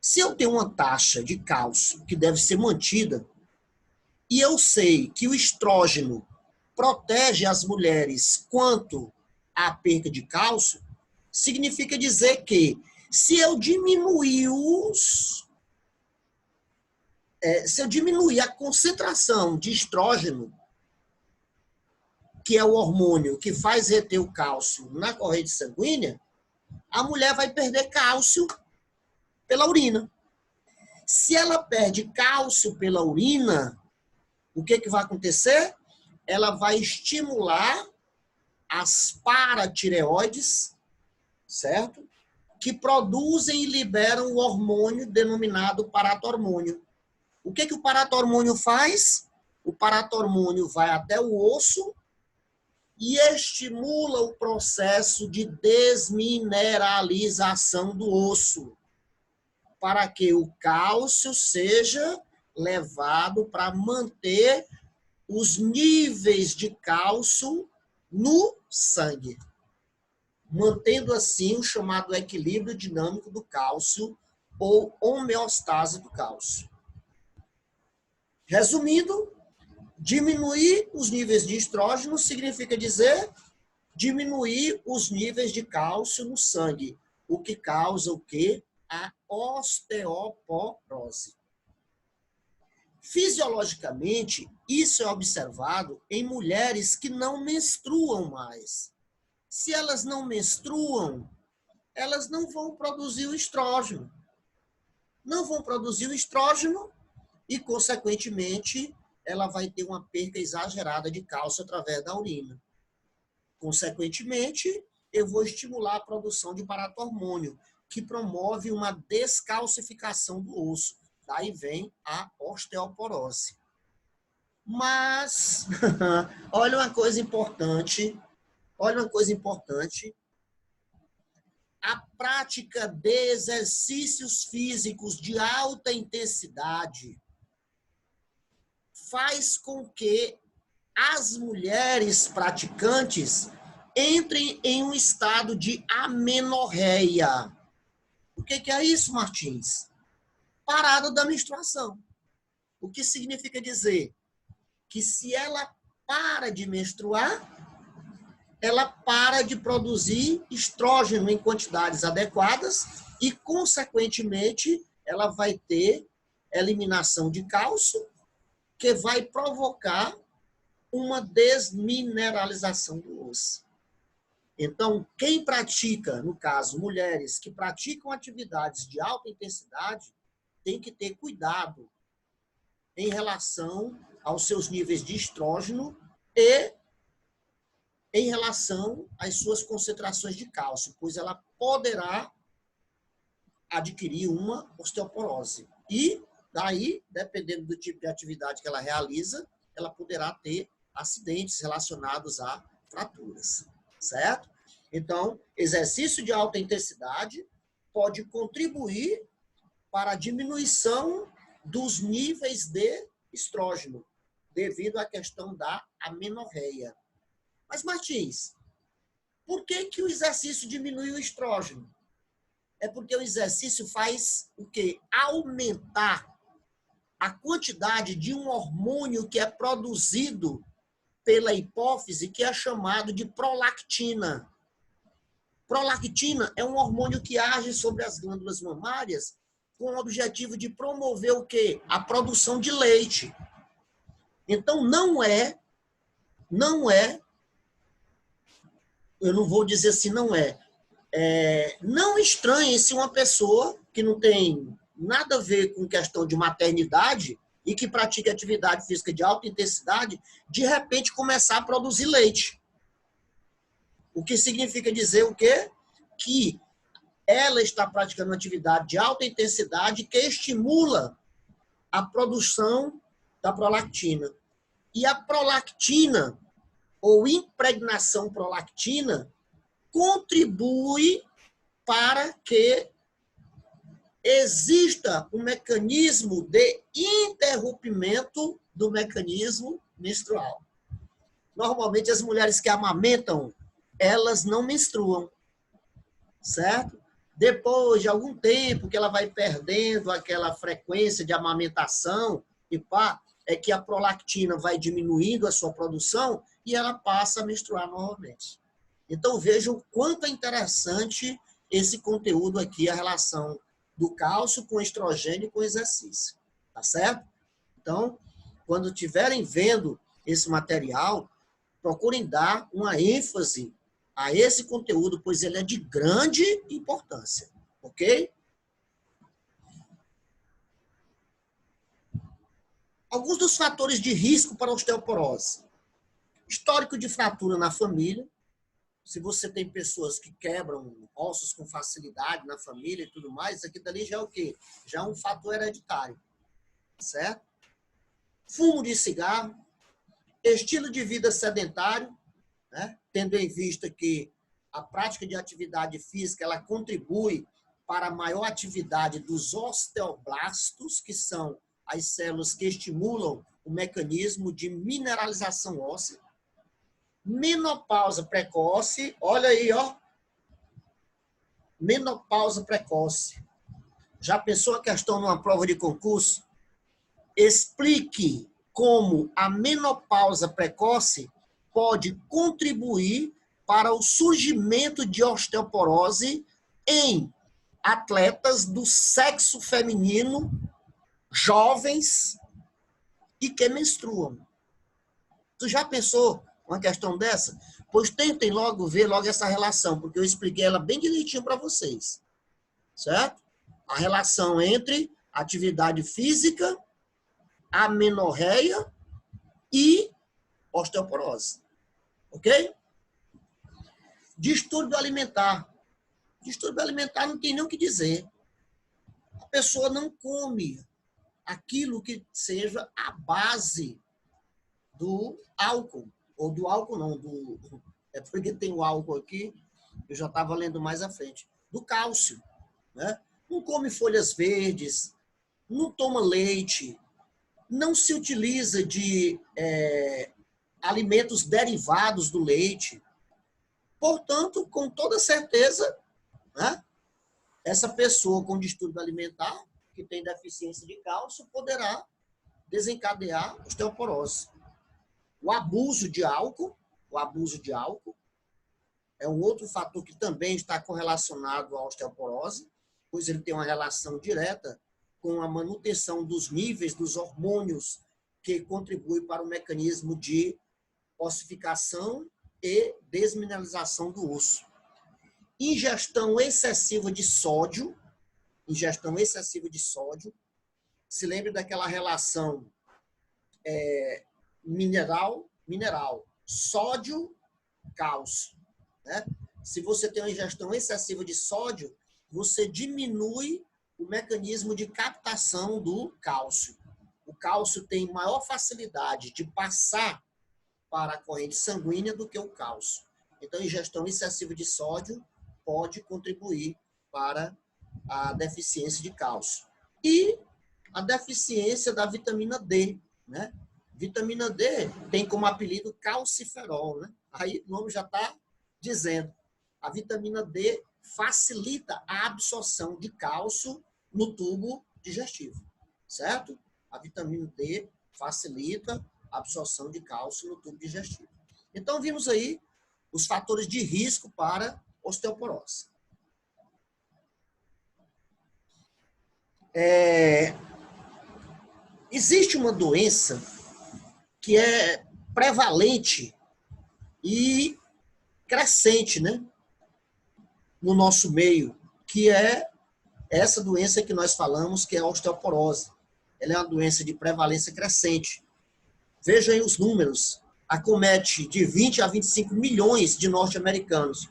se eu tenho uma taxa de cálcio que deve ser mantida e eu sei que o estrógeno protege as mulheres quanto à perda de cálcio, significa dizer que se eu diminuir a concentração de estrógeno, que é o hormônio que faz reter o cálcio na corrente sanguínea, a mulher vai perder cálcio pela urina. Se ela perde cálcio pela urina, o que vai acontecer? Ela vai estimular as paratireoides, certo? Que produzem e liberam o hormônio denominado paratormônio. O que o paratormônio faz? O paratormônio vai até o osso e estimula o processo de desmineralização do osso, para que o cálcio seja levado para manter os níveis de cálcio no sangue, mantendo assim o chamado equilíbrio dinâmico do cálcio ou homeostase do cálcio. Resumindo, Diminuir os níveis de estrógeno significa dizer diminuir os níveis de cálcio no sangue, o que causa o quê? A osteoporose. Fisiologicamente, isso é observado em mulheres que não menstruam mais. Se elas não menstruam, elas não vão produzir o estrógeno. Não vão produzir o estrógeno e, consequentemente, ela vai ter uma perda exagerada de cálcio através da urina. Consequentemente, eu vou estimular a produção de paratormônio, que promove uma descalcificação do osso. Daí vem a osteoporose. Mas, olha uma coisa importante, a prática de exercícios físicos de alta intensidade faz com que as mulheres praticantes entrem em um estado de amenorreia. O que é isso, Martins? Parada da menstruação. O que significa dizer que se ela para de menstruar, ela para de produzir estrógeno em quantidades adequadas e, consequentemente, ela vai ter eliminação de cálcio, que vai provocar uma desmineralização do osso. Então, quem pratica, no caso, mulheres que praticam atividades de alta intensidade, tem que ter cuidado em relação aos seus níveis de estrógeno e em relação às suas concentrações de cálcio, pois ela poderá adquirir uma osteoporose. E, daí, dependendo do tipo de atividade que ela realiza, ela poderá ter acidentes relacionados a fraturas, certo? Então, exercício de alta intensidade pode contribuir para a diminuição dos níveis de estrógeno, devido à questão da amenorreia. Mas, Martins, por que o exercício diminui o estrógeno? É porque o exercício faz o quê? Aumentar a quantidade de um hormônio que é produzido pela hipófise, que é chamado de prolactina. Prolactina é um hormônio que age sobre as glândulas mamárias com o objetivo de promover o quê? A produção de leite. Então, não é, eu não vou dizer assim, não estranhe se uma pessoa que não tem nada a ver com questão de maternidade e que pratica atividade física de alta intensidade, de repente começar a produzir leite. O que significa dizer o quê? Que ela está praticando uma atividade de alta intensidade que estimula a produção da prolactina. E a prolactina, ou impregnação prolactina, contribui para que exista um mecanismo de interrompimento do mecanismo menstrual. Normalmente, as mulheres que amamentam, elas não menstruam, certo? Depois de algum tempo que ela vai perdendo aquela frequência de amamentação, é que a prolactina vai diminuindo a sua produção e ela passa a menstruar novamente. Então, vejam o quanto é interessante esse conteúdo aqui, a relação do cálcio com estrogênio e com exercício. Tá certo? Então, quando estiverem vendo esse material, procurem dar uma ênfase a esse conteúdo, pois ele é de grande importância. Ok? Alguns dos fatores de risco para a osteoporose. Histórico de fratura na família. Se você tem pessoas que quebram ossos com facilidade na família e tudo mais, isso aqui dali já é o quê? Já é um fator hereditário, certo? Fumo de cigarro, estilo de vida sedentário, né? Tendo em vista que a prática de atividade física ela contribui para a maior atividade dos osteoblastos, que são as células que estimulam o mecanismo de mineralização óssea. Menopausa precoce, olha aí, ó. Menopausa precoce. Já pensou a questão numa prova de concurso? Explique como a menopausa precoce pode contribuir para o surgimento de osteoporose em atletas do sexo feminino, jovens e que menstruam. Tu já pensou uma questão dessa? Pois tentem logo ver logo essa relação, porque eu expliquei ela bem direitinho para vocês. Certo? A relação entre atividade física, amenorreia e osteoporose. Ok? Distúrbio alimentar. Distúrbio alimentar não tem nem o que dizer. A pessoa não come aquilo que seja a base do álcool. Ou do álcool não, é porque tem o álcool aqui, eu já estava lendo mais à frente. Do cálcio. Né? Não come folhas verdes, não toma leite, não se utiliza de alimentos derivados do leite. Portanto, com toda certeza, né, essa pessoa com distúrbio alimentar, que tem deficiência de cálcio, poderá desencadear osteoporose. O abuso de álcool é um outro fator que também está correlacionado à osteoporose, pois ele tem uma relação direta com a manutenção dos níveis dos hormônios que contribuem para o mecanismo de ossificação e desmineralização do osso. Ingestão excessiva de sódio, se lembre daquela relação mineral, sódio, cálcio. Né? Se você tem uma ingestão excessiva de sódio, você diminui o mecanismo de captação do cálcio. O cálcio tem maior facilidade de passar para a corrente sanguínea do que o cálcio. Então, a ingestão excessiva de sódio pode contribuir para a deficiência de cálcio. E a deficiência da vitamina D. Né? Vitamina D tem como apelido calciferol. Né? Aí o nome já está dizendo. A vitamina D facilita a absorção de cálcio no tubo digestivo, certo? A vitamina D facilita a absorção de cálcio no tubo digestivo. Então, vimos aí os fatores de risco para osteoporose. Existe uma doença que é prevalente e crescente, né, no nosso meio, que é essa doença que nós falamos, que é a osteoporose. Ela é uma doença de prevalência crescente. Vejam aí os números. Acomete de 20 a 25 milhões de norte-americanos.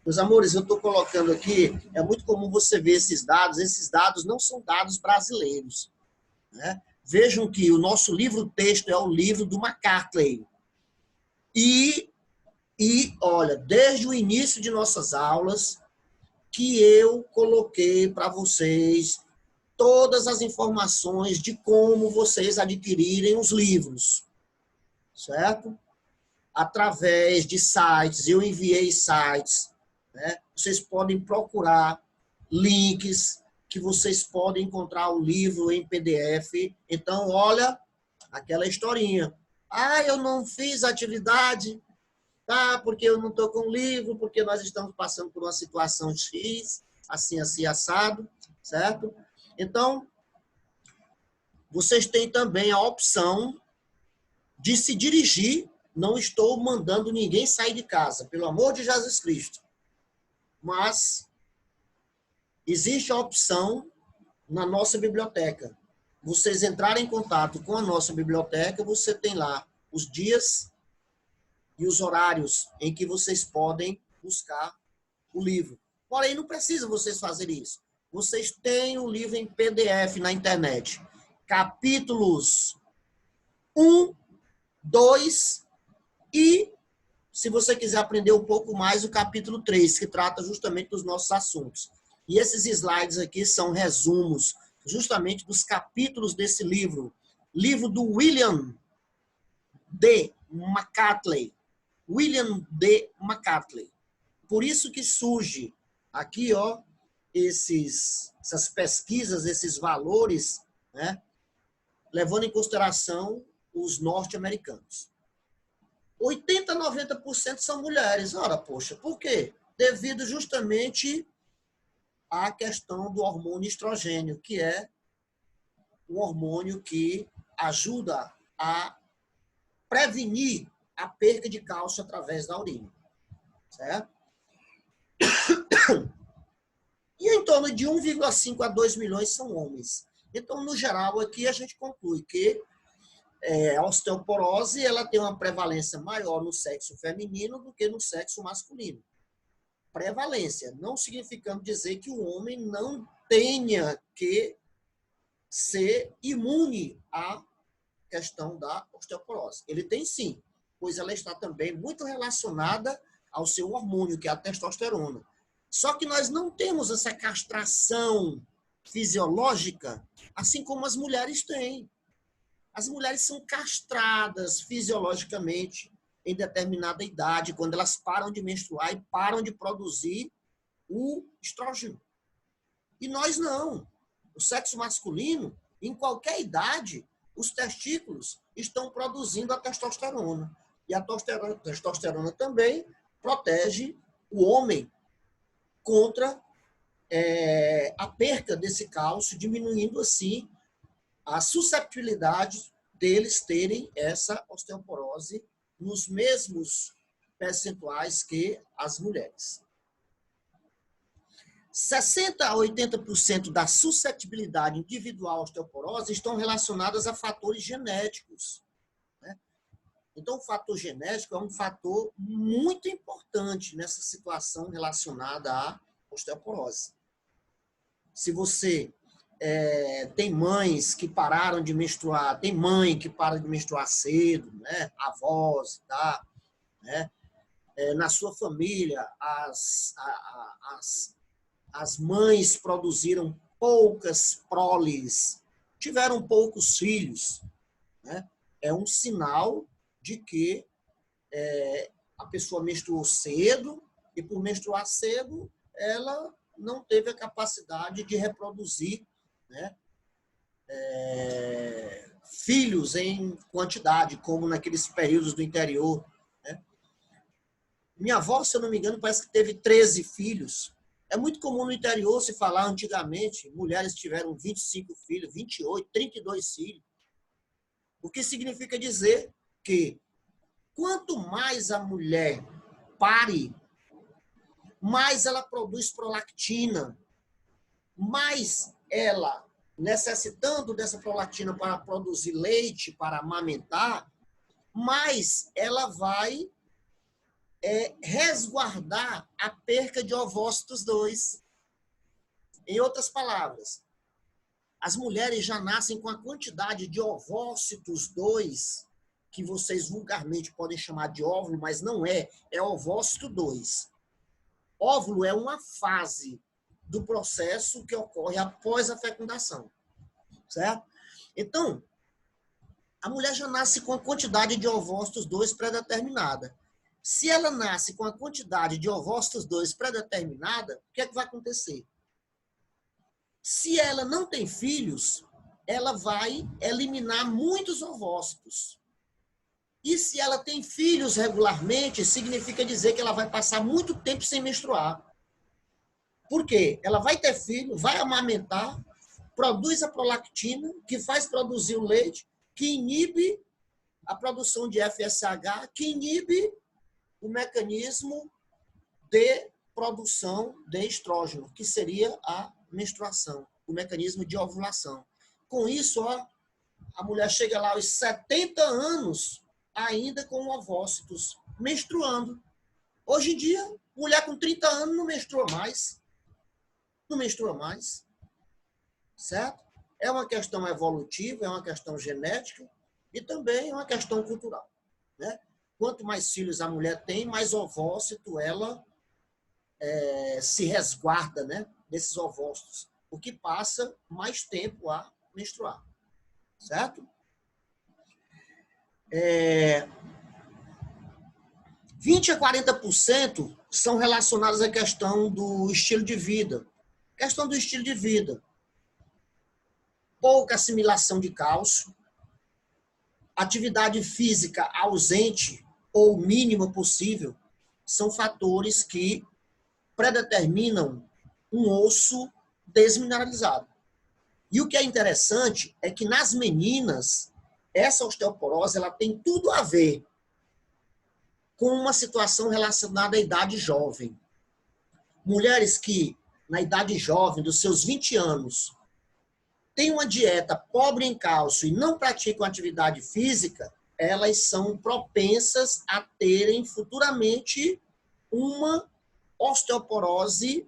Meus amores, eu estou colocando aqui, é muito comum você ver esses dados não são dados brasileiros. Né? Vejam que o nosso livro-texto é o livro do McCartley. E, olha, desde o início de nossas aulas, que eu coloquei para vocês todas as informações de como vocês adquirirem os livros, certo? Através de sites, eu enviei sites, né? Vocês podem procurar links que vocês podem encontrar o livro em PDF. Então, olha, aquela historinha. Ah, eu não fiz atividade, tá? Porque eu não estou com o livro, porque nós estamos passando por uma situação X, assim, assado, certo? Então, vocês têm também a opção de se dirigir. Não estou mandando ninguém sair de casa, pelo amor de Jesus Cristo. Mas existe a opção na nossa biblioteca. Vocês entrarem em contato com a nossa biblioteca, você tem lá os dias e os horários em que vocês podem buscar o livro. Porém, não precisa vocês fazerem isso. Vocês têm o livro em PDF na internet. Capítulos 1, 2 e, se você quiser aprender um pouco mais, o capítulo 3, que trata justamente dos nossos assuntos. E esses slides aqui são resumos justamente dos capítulos desse livro. Livro do William D. McCartley. William D. McCartley. Por isso que surge aqui, ó, essas pesquisas, esses valores, né, levando em consideração os norte-americanos. 80% a 90% são mulheres. Ora, poxa, por quê? Devido justamente à questão do hormônio estrogênio, que é o hormônio que ajuda a prevenir a perda de cálcio através da urina. Certo? E em torno de 1,5 a 2 milhões são homens. Então, no geral, aqui a gente conclui que a osteoporose ela tem uma prevalência maior no sexo feminino do que no sexo masculino. Prevalência, não significando dizer que o homem não tenha que ser imune à questão da osteoporose. Ele tem sim, pois ela está também muito relacionada ao seu hormônio, que é a testosterona. Só que nós não temos essa castração fisiológica, assim como as mulheres têm. As mulheres são castradas fisiologicamente em determinada idade, quando elas param de menstruar e param de produzir o estrógeno. E nós não. O sexo masculino, em qualquer idade, os testículos estão produzindo a testosterona. E a testosterona também protege o homem contra a perca desse cálcio, diminuindo assim a susceptibilidade deles terem essa osteoporose nos mesmos percentuais que as mulheres. 60% a 80% da suscetibilidade individual à osteoporose estão relacionadas a fatores genéticos. Né? Então, o fator genético é um fator muito importante nessa situação relacionada à osteoporose. Se você tem mães que pararam de menstruar, tem mãe que para de menstruar cedo, né? Avós, tá? Né? Na sua família, as mães produziram poucas proles, tiveram poucos filhos. Né? É um sinal de que a pessoa menstruou cedo e, por menstruar cedo, ela não teve a capacidade de reproduzir, né? Filhos em quantidade, como naqueles períodos do interior. Né? Minha avó, se eu não me engano, parece que teve 13 filhos. É muito comum no interior se falar antigamente, mulheres tiveram 25 filhos, 28, 32 filhos. O que significa dizer que quanto mais a mulher pare, mais ela produz prolactina, mais ela, necessitando dessa prolactina para produzir leite, para amamentar, mais ela vai resguardar a perca de ovócitos 2. Em outras palavras, as mulheres já nascem com a quantidade de ovócitos 2, que vocês vulgarmente podem chamar de óvulo, mas não é ovócito 2. Óvulo é uma fase do processo que ocorre após a fecundação, certo? Então, a mulher já nasce com a quantidade de ovócitos 2 pré-determinada. Se ela nasce com a quantidade de ovócitos 2 pré-determinada, o que é que vai acontecer? Se ela não tem filhos, ela vai eliminar muitos ovócitos. E se ela tem filhos regularmente, significa dizer que ela vai passar muito tempo sem menstruar. Por quê? Ela vai ter filho, vai amamentar, produz a prolactina, que faz produzir o leite, que inibe a produção de FSH, que inibe o mecanismo de produção de estrógeno, que seria a menstruação, o mecanismo de ovulação. Com isso, a mulher chega lá aos 70 anos ainda com ovócitos, menstruando. Hoje em dia, mulher com 30 anos não menstrua mais. Não menstrua mais. Certo? É uma questão evolutiva, é uma questão genética e também é uma questão cultural. Né? Quanto mais filhos a mulher tem, mais ovócito ela se resguarda, né, desses ovócitos, o que passa mais tempo a menstruar. Certo? 20% a 40% são relacionados à questão do estilo de vida. Questão do estilo de vida. Pouca assimilação de cálcio, atividade física ausente ou mínima possível são fatores que predeterminam um osso desmineralizado. E o que é interessante é que nas meninas, essa osteoporose ela tem tudo a ver com uma situação relacionada à idade jovem. Mulheres que, na idade jovem, dos seus 20 anos, têm uma dieta pobre em cálcio e não praticam atividade física, elas são propensas a terem futuramente uma osteoporose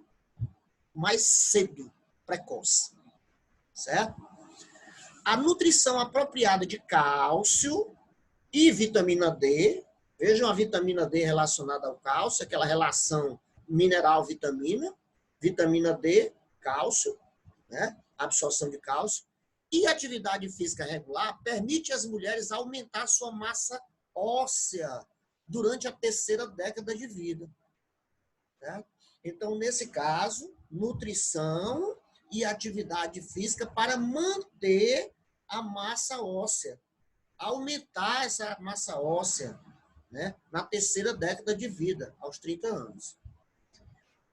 mais cedo, precoce, certo? A nutrição apropriada de cálcio e vitamina D, vejam a vitamina D relacionada ao cálcio, aquela relação mineral-vitamina, vitamina D, cálcio, né? Absorção de cálcio, e atividade física regular permite às mulheres aumentar sua massa óssea durante a terceira década de vida. Certo? Então, nesse caso, nutrição e atividade física para manter a massa óssea, aumentar essa massa óssea, né, na terceira década de vida, aos 30 anos.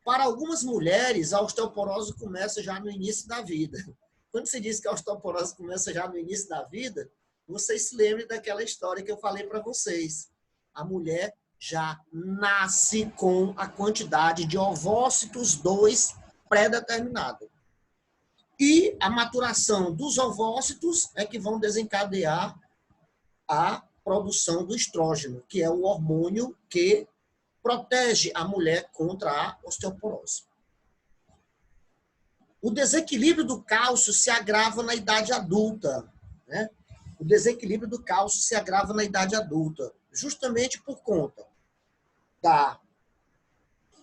Para algumas mulheres, a osteoporose começa já no início da vida. Quando se diz que a osteoporose começa já no início da vida, vocês se lembrem daquela história que eu falei para vocês. A mulher já nasce com a quantidade de ovócitos 2 pré-determinada. E a maturação dos ovócitos é que vão desencadear a produção do estrógeno, que é o hormônio que protege a mulher contra a osteoporose. O desequilíbrio do cálcio se agrava na idade adulta, né? O desequilíbrio do cálcio se agrava na idade adulta, justamente por conta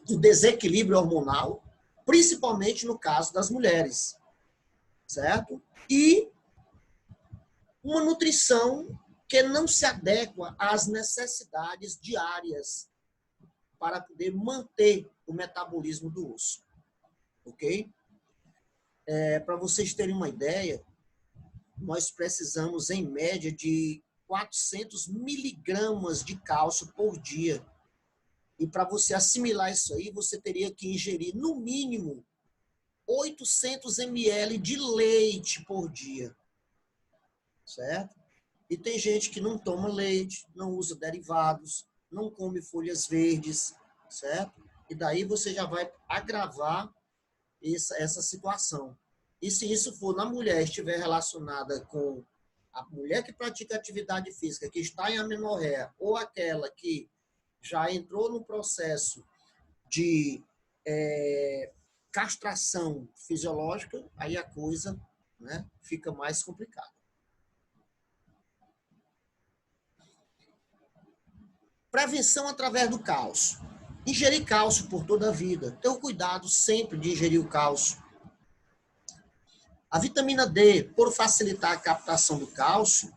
do desequilíbrio hormonal, principalmente no caso das mulheres, certo? E uma nutrição que não se adequa às necessidades diárias para poder manter o metabolismo do osso, ok? Para vocês terem uma ideia, nós precisamos, em média, de 400 miligramas de cálcio por dia. E para você assimilar isso aí, você teria que ingerir, no mínimo, 800 ml de leite por dia. Certo? E tem gente que não toma leite, não usa derivados, não come folhas verdes, certo? E daí você já vai agravar essa situação. E se isso for na mulher, estiver relacionada com a mulher que pratica atividade física, que está em amenorreia, ou aquela que já entrou no processo de castração fisiológica, aí a coisa, né, fica mais complicada. Prevenção através do cálcio. Ingerir cálcio por toda a vida. Ter o cuidado sempre de ingerir o cálcio. A vitamina D, por facilitar a captação do cálcio,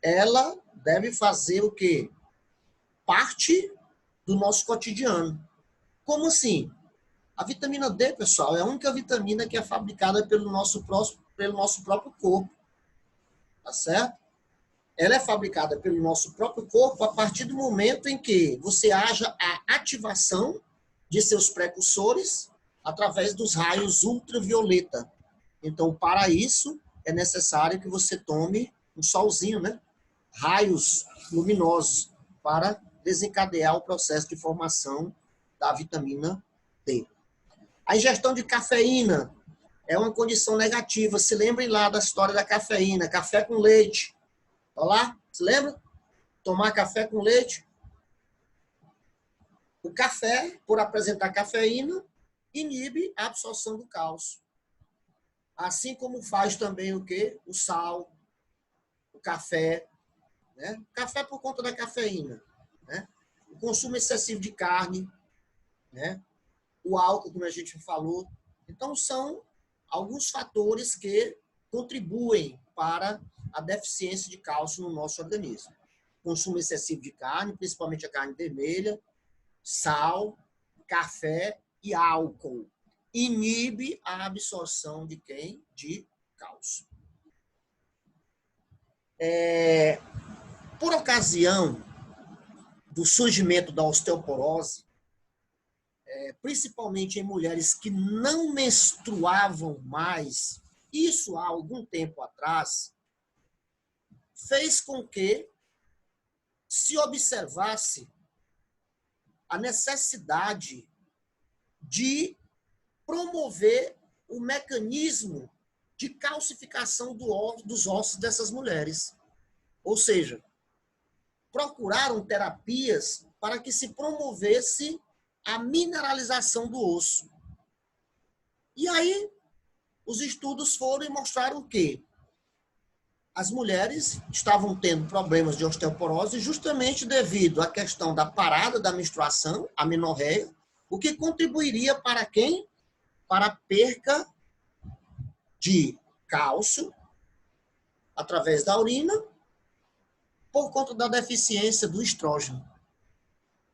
ela deve fazer o quê? Parte do nosso cotidiano. Como assim? A vitamina D, pessoal, é a única vitamina que é fabricada pelo nosso próprio corpo. Tá certo? Ela é fabricada pelo nosso próprio corpo a partir do momento em que você haja a ativação de seus precursores através dos raios ultravioleta. Então, para isso, é necessário que você tome um solzinho, né? Raios luminosos, para desencadear o processo de formação da vitamina D. A ingestão de cafeína é uma condição negativa. Se lembrem lá da história da cafeína, café com leite. Olha lá, se lembra? Tomar café com leite. O café, por apresentar cafeína, inibe a absorção do cálcio. Assim como faz também o quê? O sal, o café. Né? O café por conta da cafeína. Né? O consumo excessivo de carne. Né? O álcool, como a gente falou. Então, são alguns fatores que contribuem para a deficiência de cálcio no nosso organismo. Consumo excessivo de carne, principalmente a carne vermelha, sal, café e álcool. Inibe a absorção de quem? De cálcio. por ocasião do surgimento da osteoporose, principalmente em mulheres que não menstruavam mais, isso há algum tempo atrás, fez com que se observasse a necessidade de promover o mecanismo de calcificação dos ossos dessas mulheres. Ou seja, procuraram terapias para que se promovesse a mineralização do osso. E aí, os estudos foram e mostraram que as mulheres estavam tendo problemas de osteoporose justamente devido à questão da parada da menstruação, a menorreia, o que contribuiria para quem? Para a perca de cálcio através da urina por conta da deficiência do estrógeno.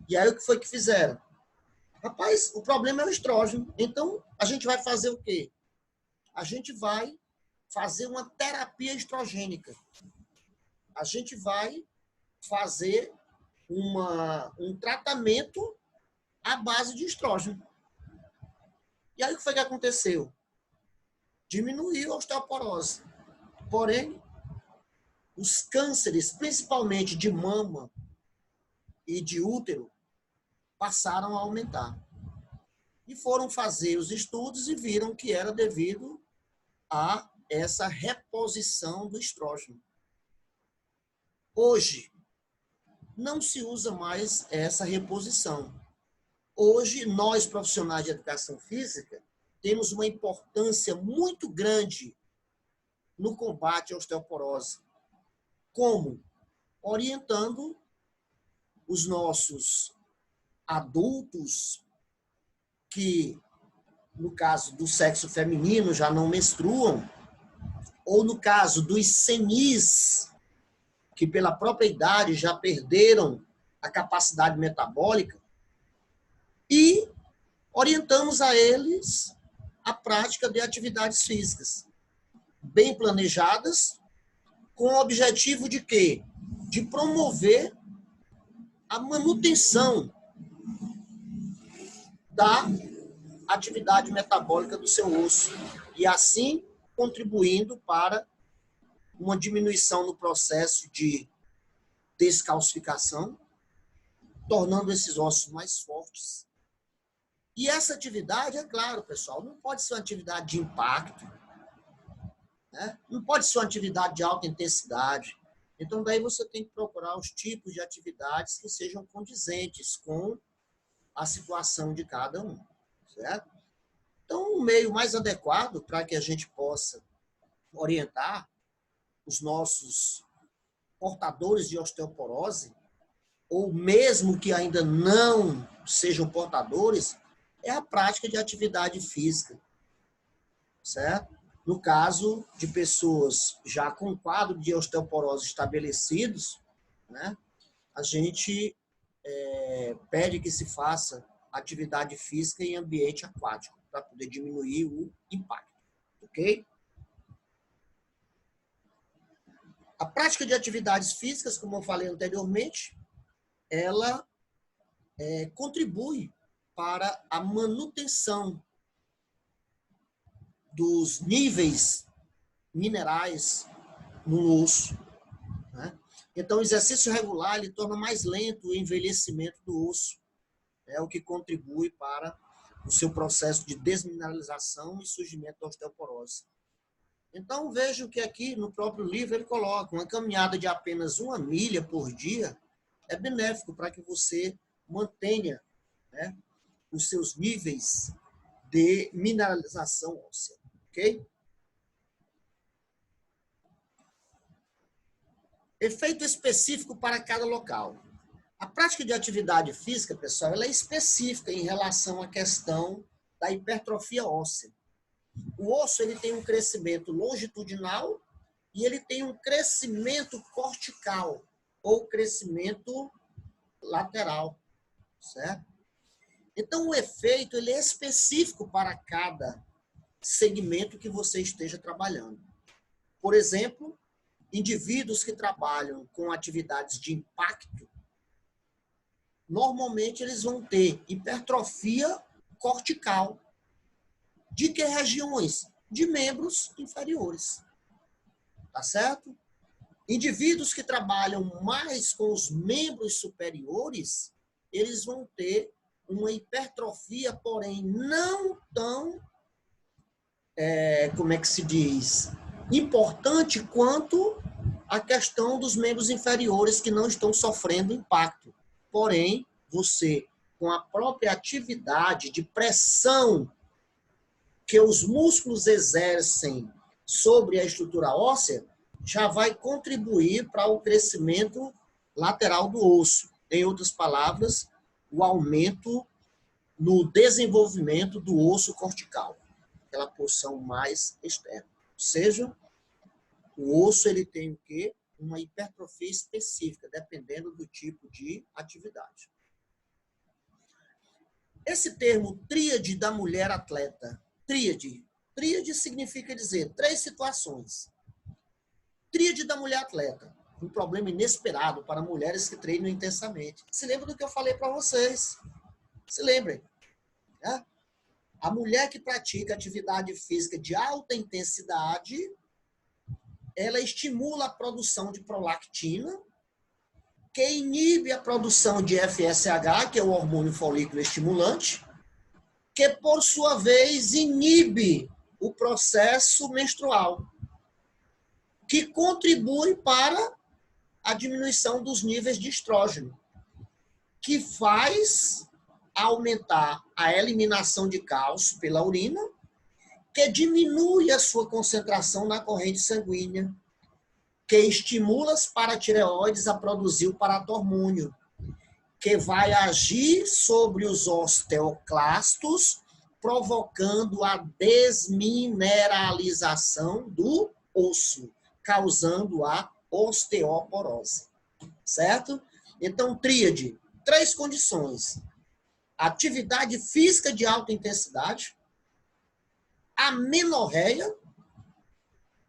E aí o que foi que fizeram? Rapaz, o problema é o estrógeno. Então, a gente vai fazer o quê? A gente vai fazer uma terapia estrogênica. A gente vai fazer um tratamento à base de estrógeno. E aí o que foi que aconteceu? Diminuiu a osteoporose. Porém, os cânceres, principalmente de mama e de útero, passaram a aumentar. E foram fazer os estudos e viram que era devido a essa reposição do estrógeno. Hoje, não se usa mais essa reposição. Hoje, nós, profissionais de educação física, temos uma importância muito grande no combate à osteoporose. Como? Orientando os nossos adultos que, no caso do sexo feminino, já não menstruam, ou no caso dos senis, que pela própria idade já perderam a capacidade metabólica, e orientamos a eles a prática de atividades físicas bem planejadas, com o objetivo de quê? De promover a manutenção da atividade metabólica do seu osso e assim contribuindo para uma diminuição no processo de descalcificação, tornando esses ossos mais fortes. E essa atividade, é claro, pessoal, não pode ser uma atividade de impacto, né? Não pode ser uma atividade de alta intensidade. Então, daí você tem que procurar os tipos de atividades que sejam condizentes com a situação de cada um, certo? Então, o meio mais adequado para que a gente possa orientar os nossos portadores de osteoporose, ou mesmo que ainda não sejam portadores, é a prática de atividade física, certo? No caso de pessoas já com quadro de osteoporose estabelecidos, né, a gente pede que se faça atividade física em ambiente aquático, para poder diminuir o impacto, ok? A prática de atividades físicas, como eu falei anteriormente, ela contribui para a manutenção dos níveis minerais no osso, né? Então, o exercício regular ele torna mais lento o envelhecimento do osso, é o que contribui para o seu processo de desmineralização e surgimento da osteoporose. Então, vejam que aqui no próprio livro ele coloca uma caminhada de apenas 1 milha por dia é benéfico para que você mantenha, né, os seus níveis de mineralização óssea, ok? Efeito específico para cada local. A prática de atividade física, pessoal, ela é específica em relação à questão da hipertrofia óssea. O osso ele tem um crescimento longitudinal e ele tem um crescimento cortical, ou crescimento lateral, certo? Então, o efeito ele é específico para cada segmento que você esteja trabalhando. Por exemplo, indivíduos que trabalham com atividades de impacto, normalmente eles vão ter hipertrofia cortical. De que regiões? De membros inferiores. Tá certo? Indivíduos que trabalham mais com os membros superiores, eles vão ter uma hipertrofia, porém não tão, como é que se diz, importante quanto a questão dos membros inferiores que não estão sofrendo impacto. Porém, você, com a própria atividade de pressão que os músculos exercem sobre a estrutura óssea, já vai contribuir para o crescimento lateral do osso. Em outras palavras, o aumento no desenvolvimento do osso cortical, aquela porção mais externa. Ou seja, o osso ele tem o quê? Uma hipertrofia específica, dependendo do tipo de atividade. Esse termo tríade da mulher atleta, tríade significa dizer 3 situações. Tríade da mulher atleta, um problema inesperado para mulheres que treinam intensamente. Se lembra do que eu falei para vocês? Se lembrem. Né? A mulher que pratica atividade física de alta intensidade, ela estimula a produção de prolactina, que inibe a produção de FSH, que é o hormônio folículo estimulante, que, por sua vez, inibe o processo menstrual, que contribui para a diminuição dos níveis de estrógeno, que faz aumentar a eliminação de cálcio pela urina, que diminui a sua concentração na corrente sanguínea, que estimula as paratireoides a produzir o paratormônio, que vai agir sobre os osteoclastos, provocando a desmineralização do osso, causando a osteoporose. Certo? Então, tríade, 3 condições. Atividade física de alta intensidade, amenorreia,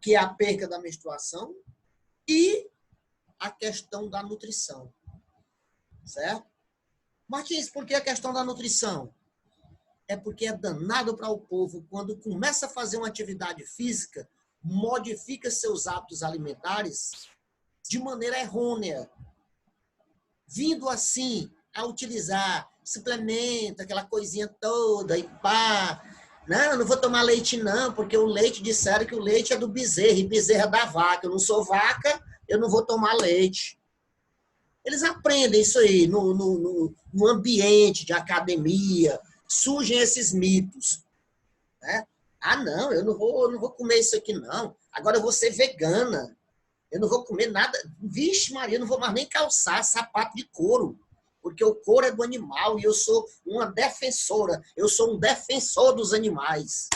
que é a perca da menstruação, e a questão da nutrição. Certo? Martins, por que a questão da nutrição? É porque é danado para o povo quando começa a fazer uma atividade física, modifica seus hábitos alimentares de maneira errônea, vindo assim a utilizar suplemento, aquela coisinha toda e pá. Não vou tomar leite não, porque o leite, disseram que o leite é do bezerro, e bezerro é da vaca. Eu não sou vaca, eu não vou tomar leite. Eles aprendem isso aí no ambiente de academia, surgem esses mitos. Né? Ah, não, eu não vou comer isso aqui não. Agora eu vou ser vegana. Eu não vou comer nada. Vixe Maria, eu não vou mais nem calçar sapato de couro, porque o couro é do animal e eu sou uma defensora. Eu sou um defensor dos animais.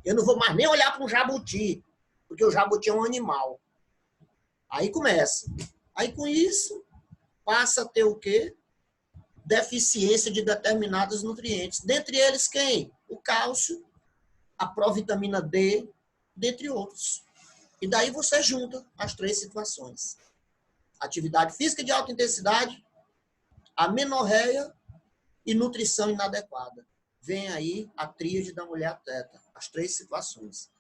Eu não vou mais nem olhar para um jabuti, porque o jabuti é um animal. Aí começa. Aí com isso, passa a ter o quê? Deficiência de determinados nutrientes. Dentre eles, quem? O cálcio, a provitamina D, dentre outros. E daí você junta as 3 situações. Atividade física de alta intensidade, amenorreia e nutrição inadequada. Vem aí a tríade da mulher atleta, as 3 situações.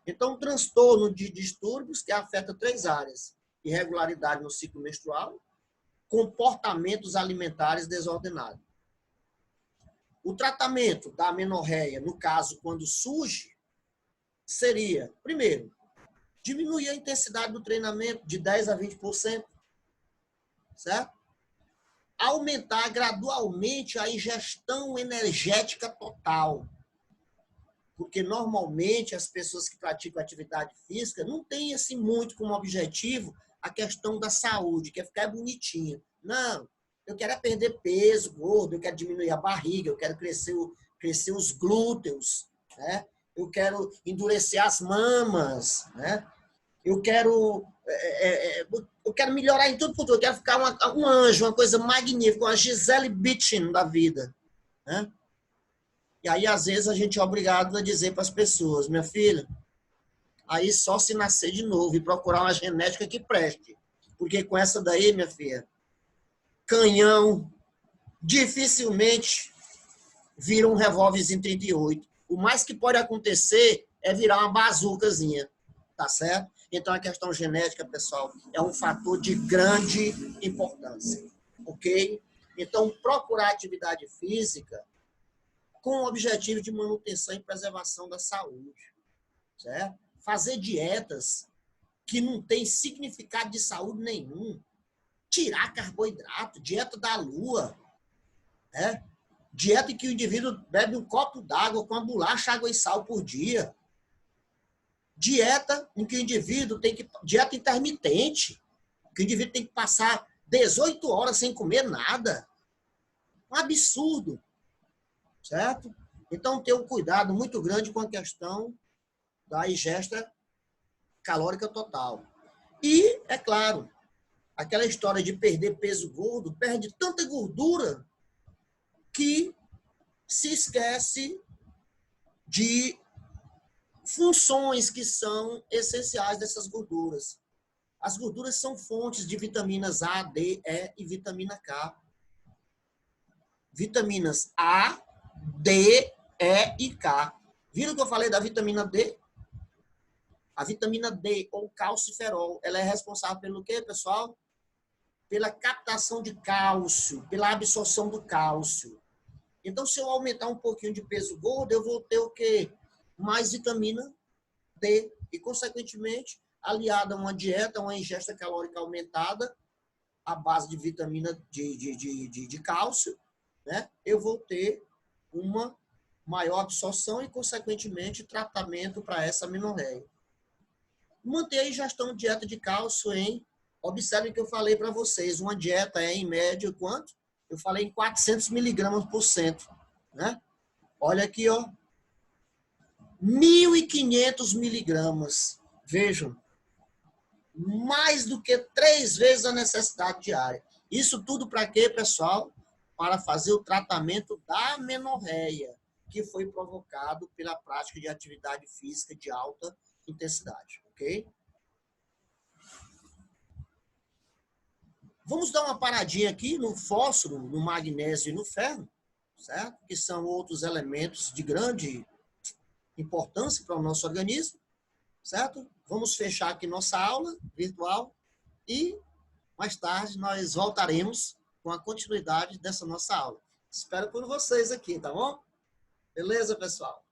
Então, transtorno de distúrbios que afeta 3 áreas. Irregularidade no ciclo menstrual, comportamentos alimentares desordenados. O tratamento da amenorreia, no caso, quando surge, seria, primeiro, diminuir a intensidade do treinamento de 10% a 20%, certo? Aumentar gradualmente a ingestão energética total. Porque, normalmente, as pessoas que praticam atividade física não têm, assim, muito como objetivo a questão da saúde, que é ficar bonitinho. Não, eu quero perder peso, gordo, eu quero diminuir a barriga, eu quero crescer os glúteos, né? Eu quero endurecer as mamas, né? Eu quero melhorar em tudo, eu quero ficar um anjo, uma coisa magnífica, uma Gisele Bündchen da vida, né? E aí, às vezes, a gente é obrigado a dizer para as pessoas, minha filha, aí só se nascer de novo e procurar uma genética que preste. Porque com essa daí, minha filha, canhão, dificilmente vira um revólverzinho 38. O mais que pode acontecer é virar uma bazucazinha, tá certo? Então, a questão genética, pessoal, é um fator de grande importância, ok? Então, procurar atividade física com o objetivo de manutenção e preservação da saúde, certo? Fazer dietas que não tem significado de saúde nenhum. Tirar carboidrato, dieta da lua, né? Dieta em que o indivíduo bebe um copo d'água com uma bolacha, água e sal por dia. Dieta em que o indivíduo tem que... Dieta intermitente, que o indivíduo tem que passar 18 horas sem comer nada. Um absurdo, certo? Então, ter um cuidado muito grande com a questão da ingesta calórica total. E, é claro, aquela história de perder peso gordo, perde tanta gordura que se esquece de funções que são essenciais dessas gorduras. As gorduras são fontes de vitaminas A, D, E e vitamina K. Vitaminas A, D, E e K. Viram que eu falei da vitamina D? A vitamina D, ou calciferol, ela é responsável pelo quê, pessoal? Pela captação de cálcio, pela absorção do cálcio. Então, se eu aumentar um pouquinho de peso gordo, eu vou ter o quê? Mais vitamina D. E, consequentemente, aliada a uma dieta, uma ingesta calórica aumentada, à base de vitamina de cálcio, né? Eu vou ter uma maior absorção e, consequentemente, tratamento para essa amenorreia. Manter a ingestão de dieta de cálcio em... Observem que eu falei para vocês, uma dieta é, em média, quanto? Eu falei em 400 miligramas por cento, né? Olha aqui, ó. 1.500 miligramas. Vejam. Mais do que 3 vezes a necessidade diária. Isso tudo para quê, pessoal? Para fazer o tratamento da amenorreia, que foi provocado pela prática de atividade física de alta intensidade, ok? Vamos dar uma paradinha aqui no fósforo, no magnésio e no ferro, certo? Que são outros elementos de grande importância para o nosso organismo, certo? Vamos fechar aqui nossa aula virtual e mais tarde nós voltaremos com a continuidade dessa nossa aula. Espero por vocês aqui, tá bom? Beleza, pessoal?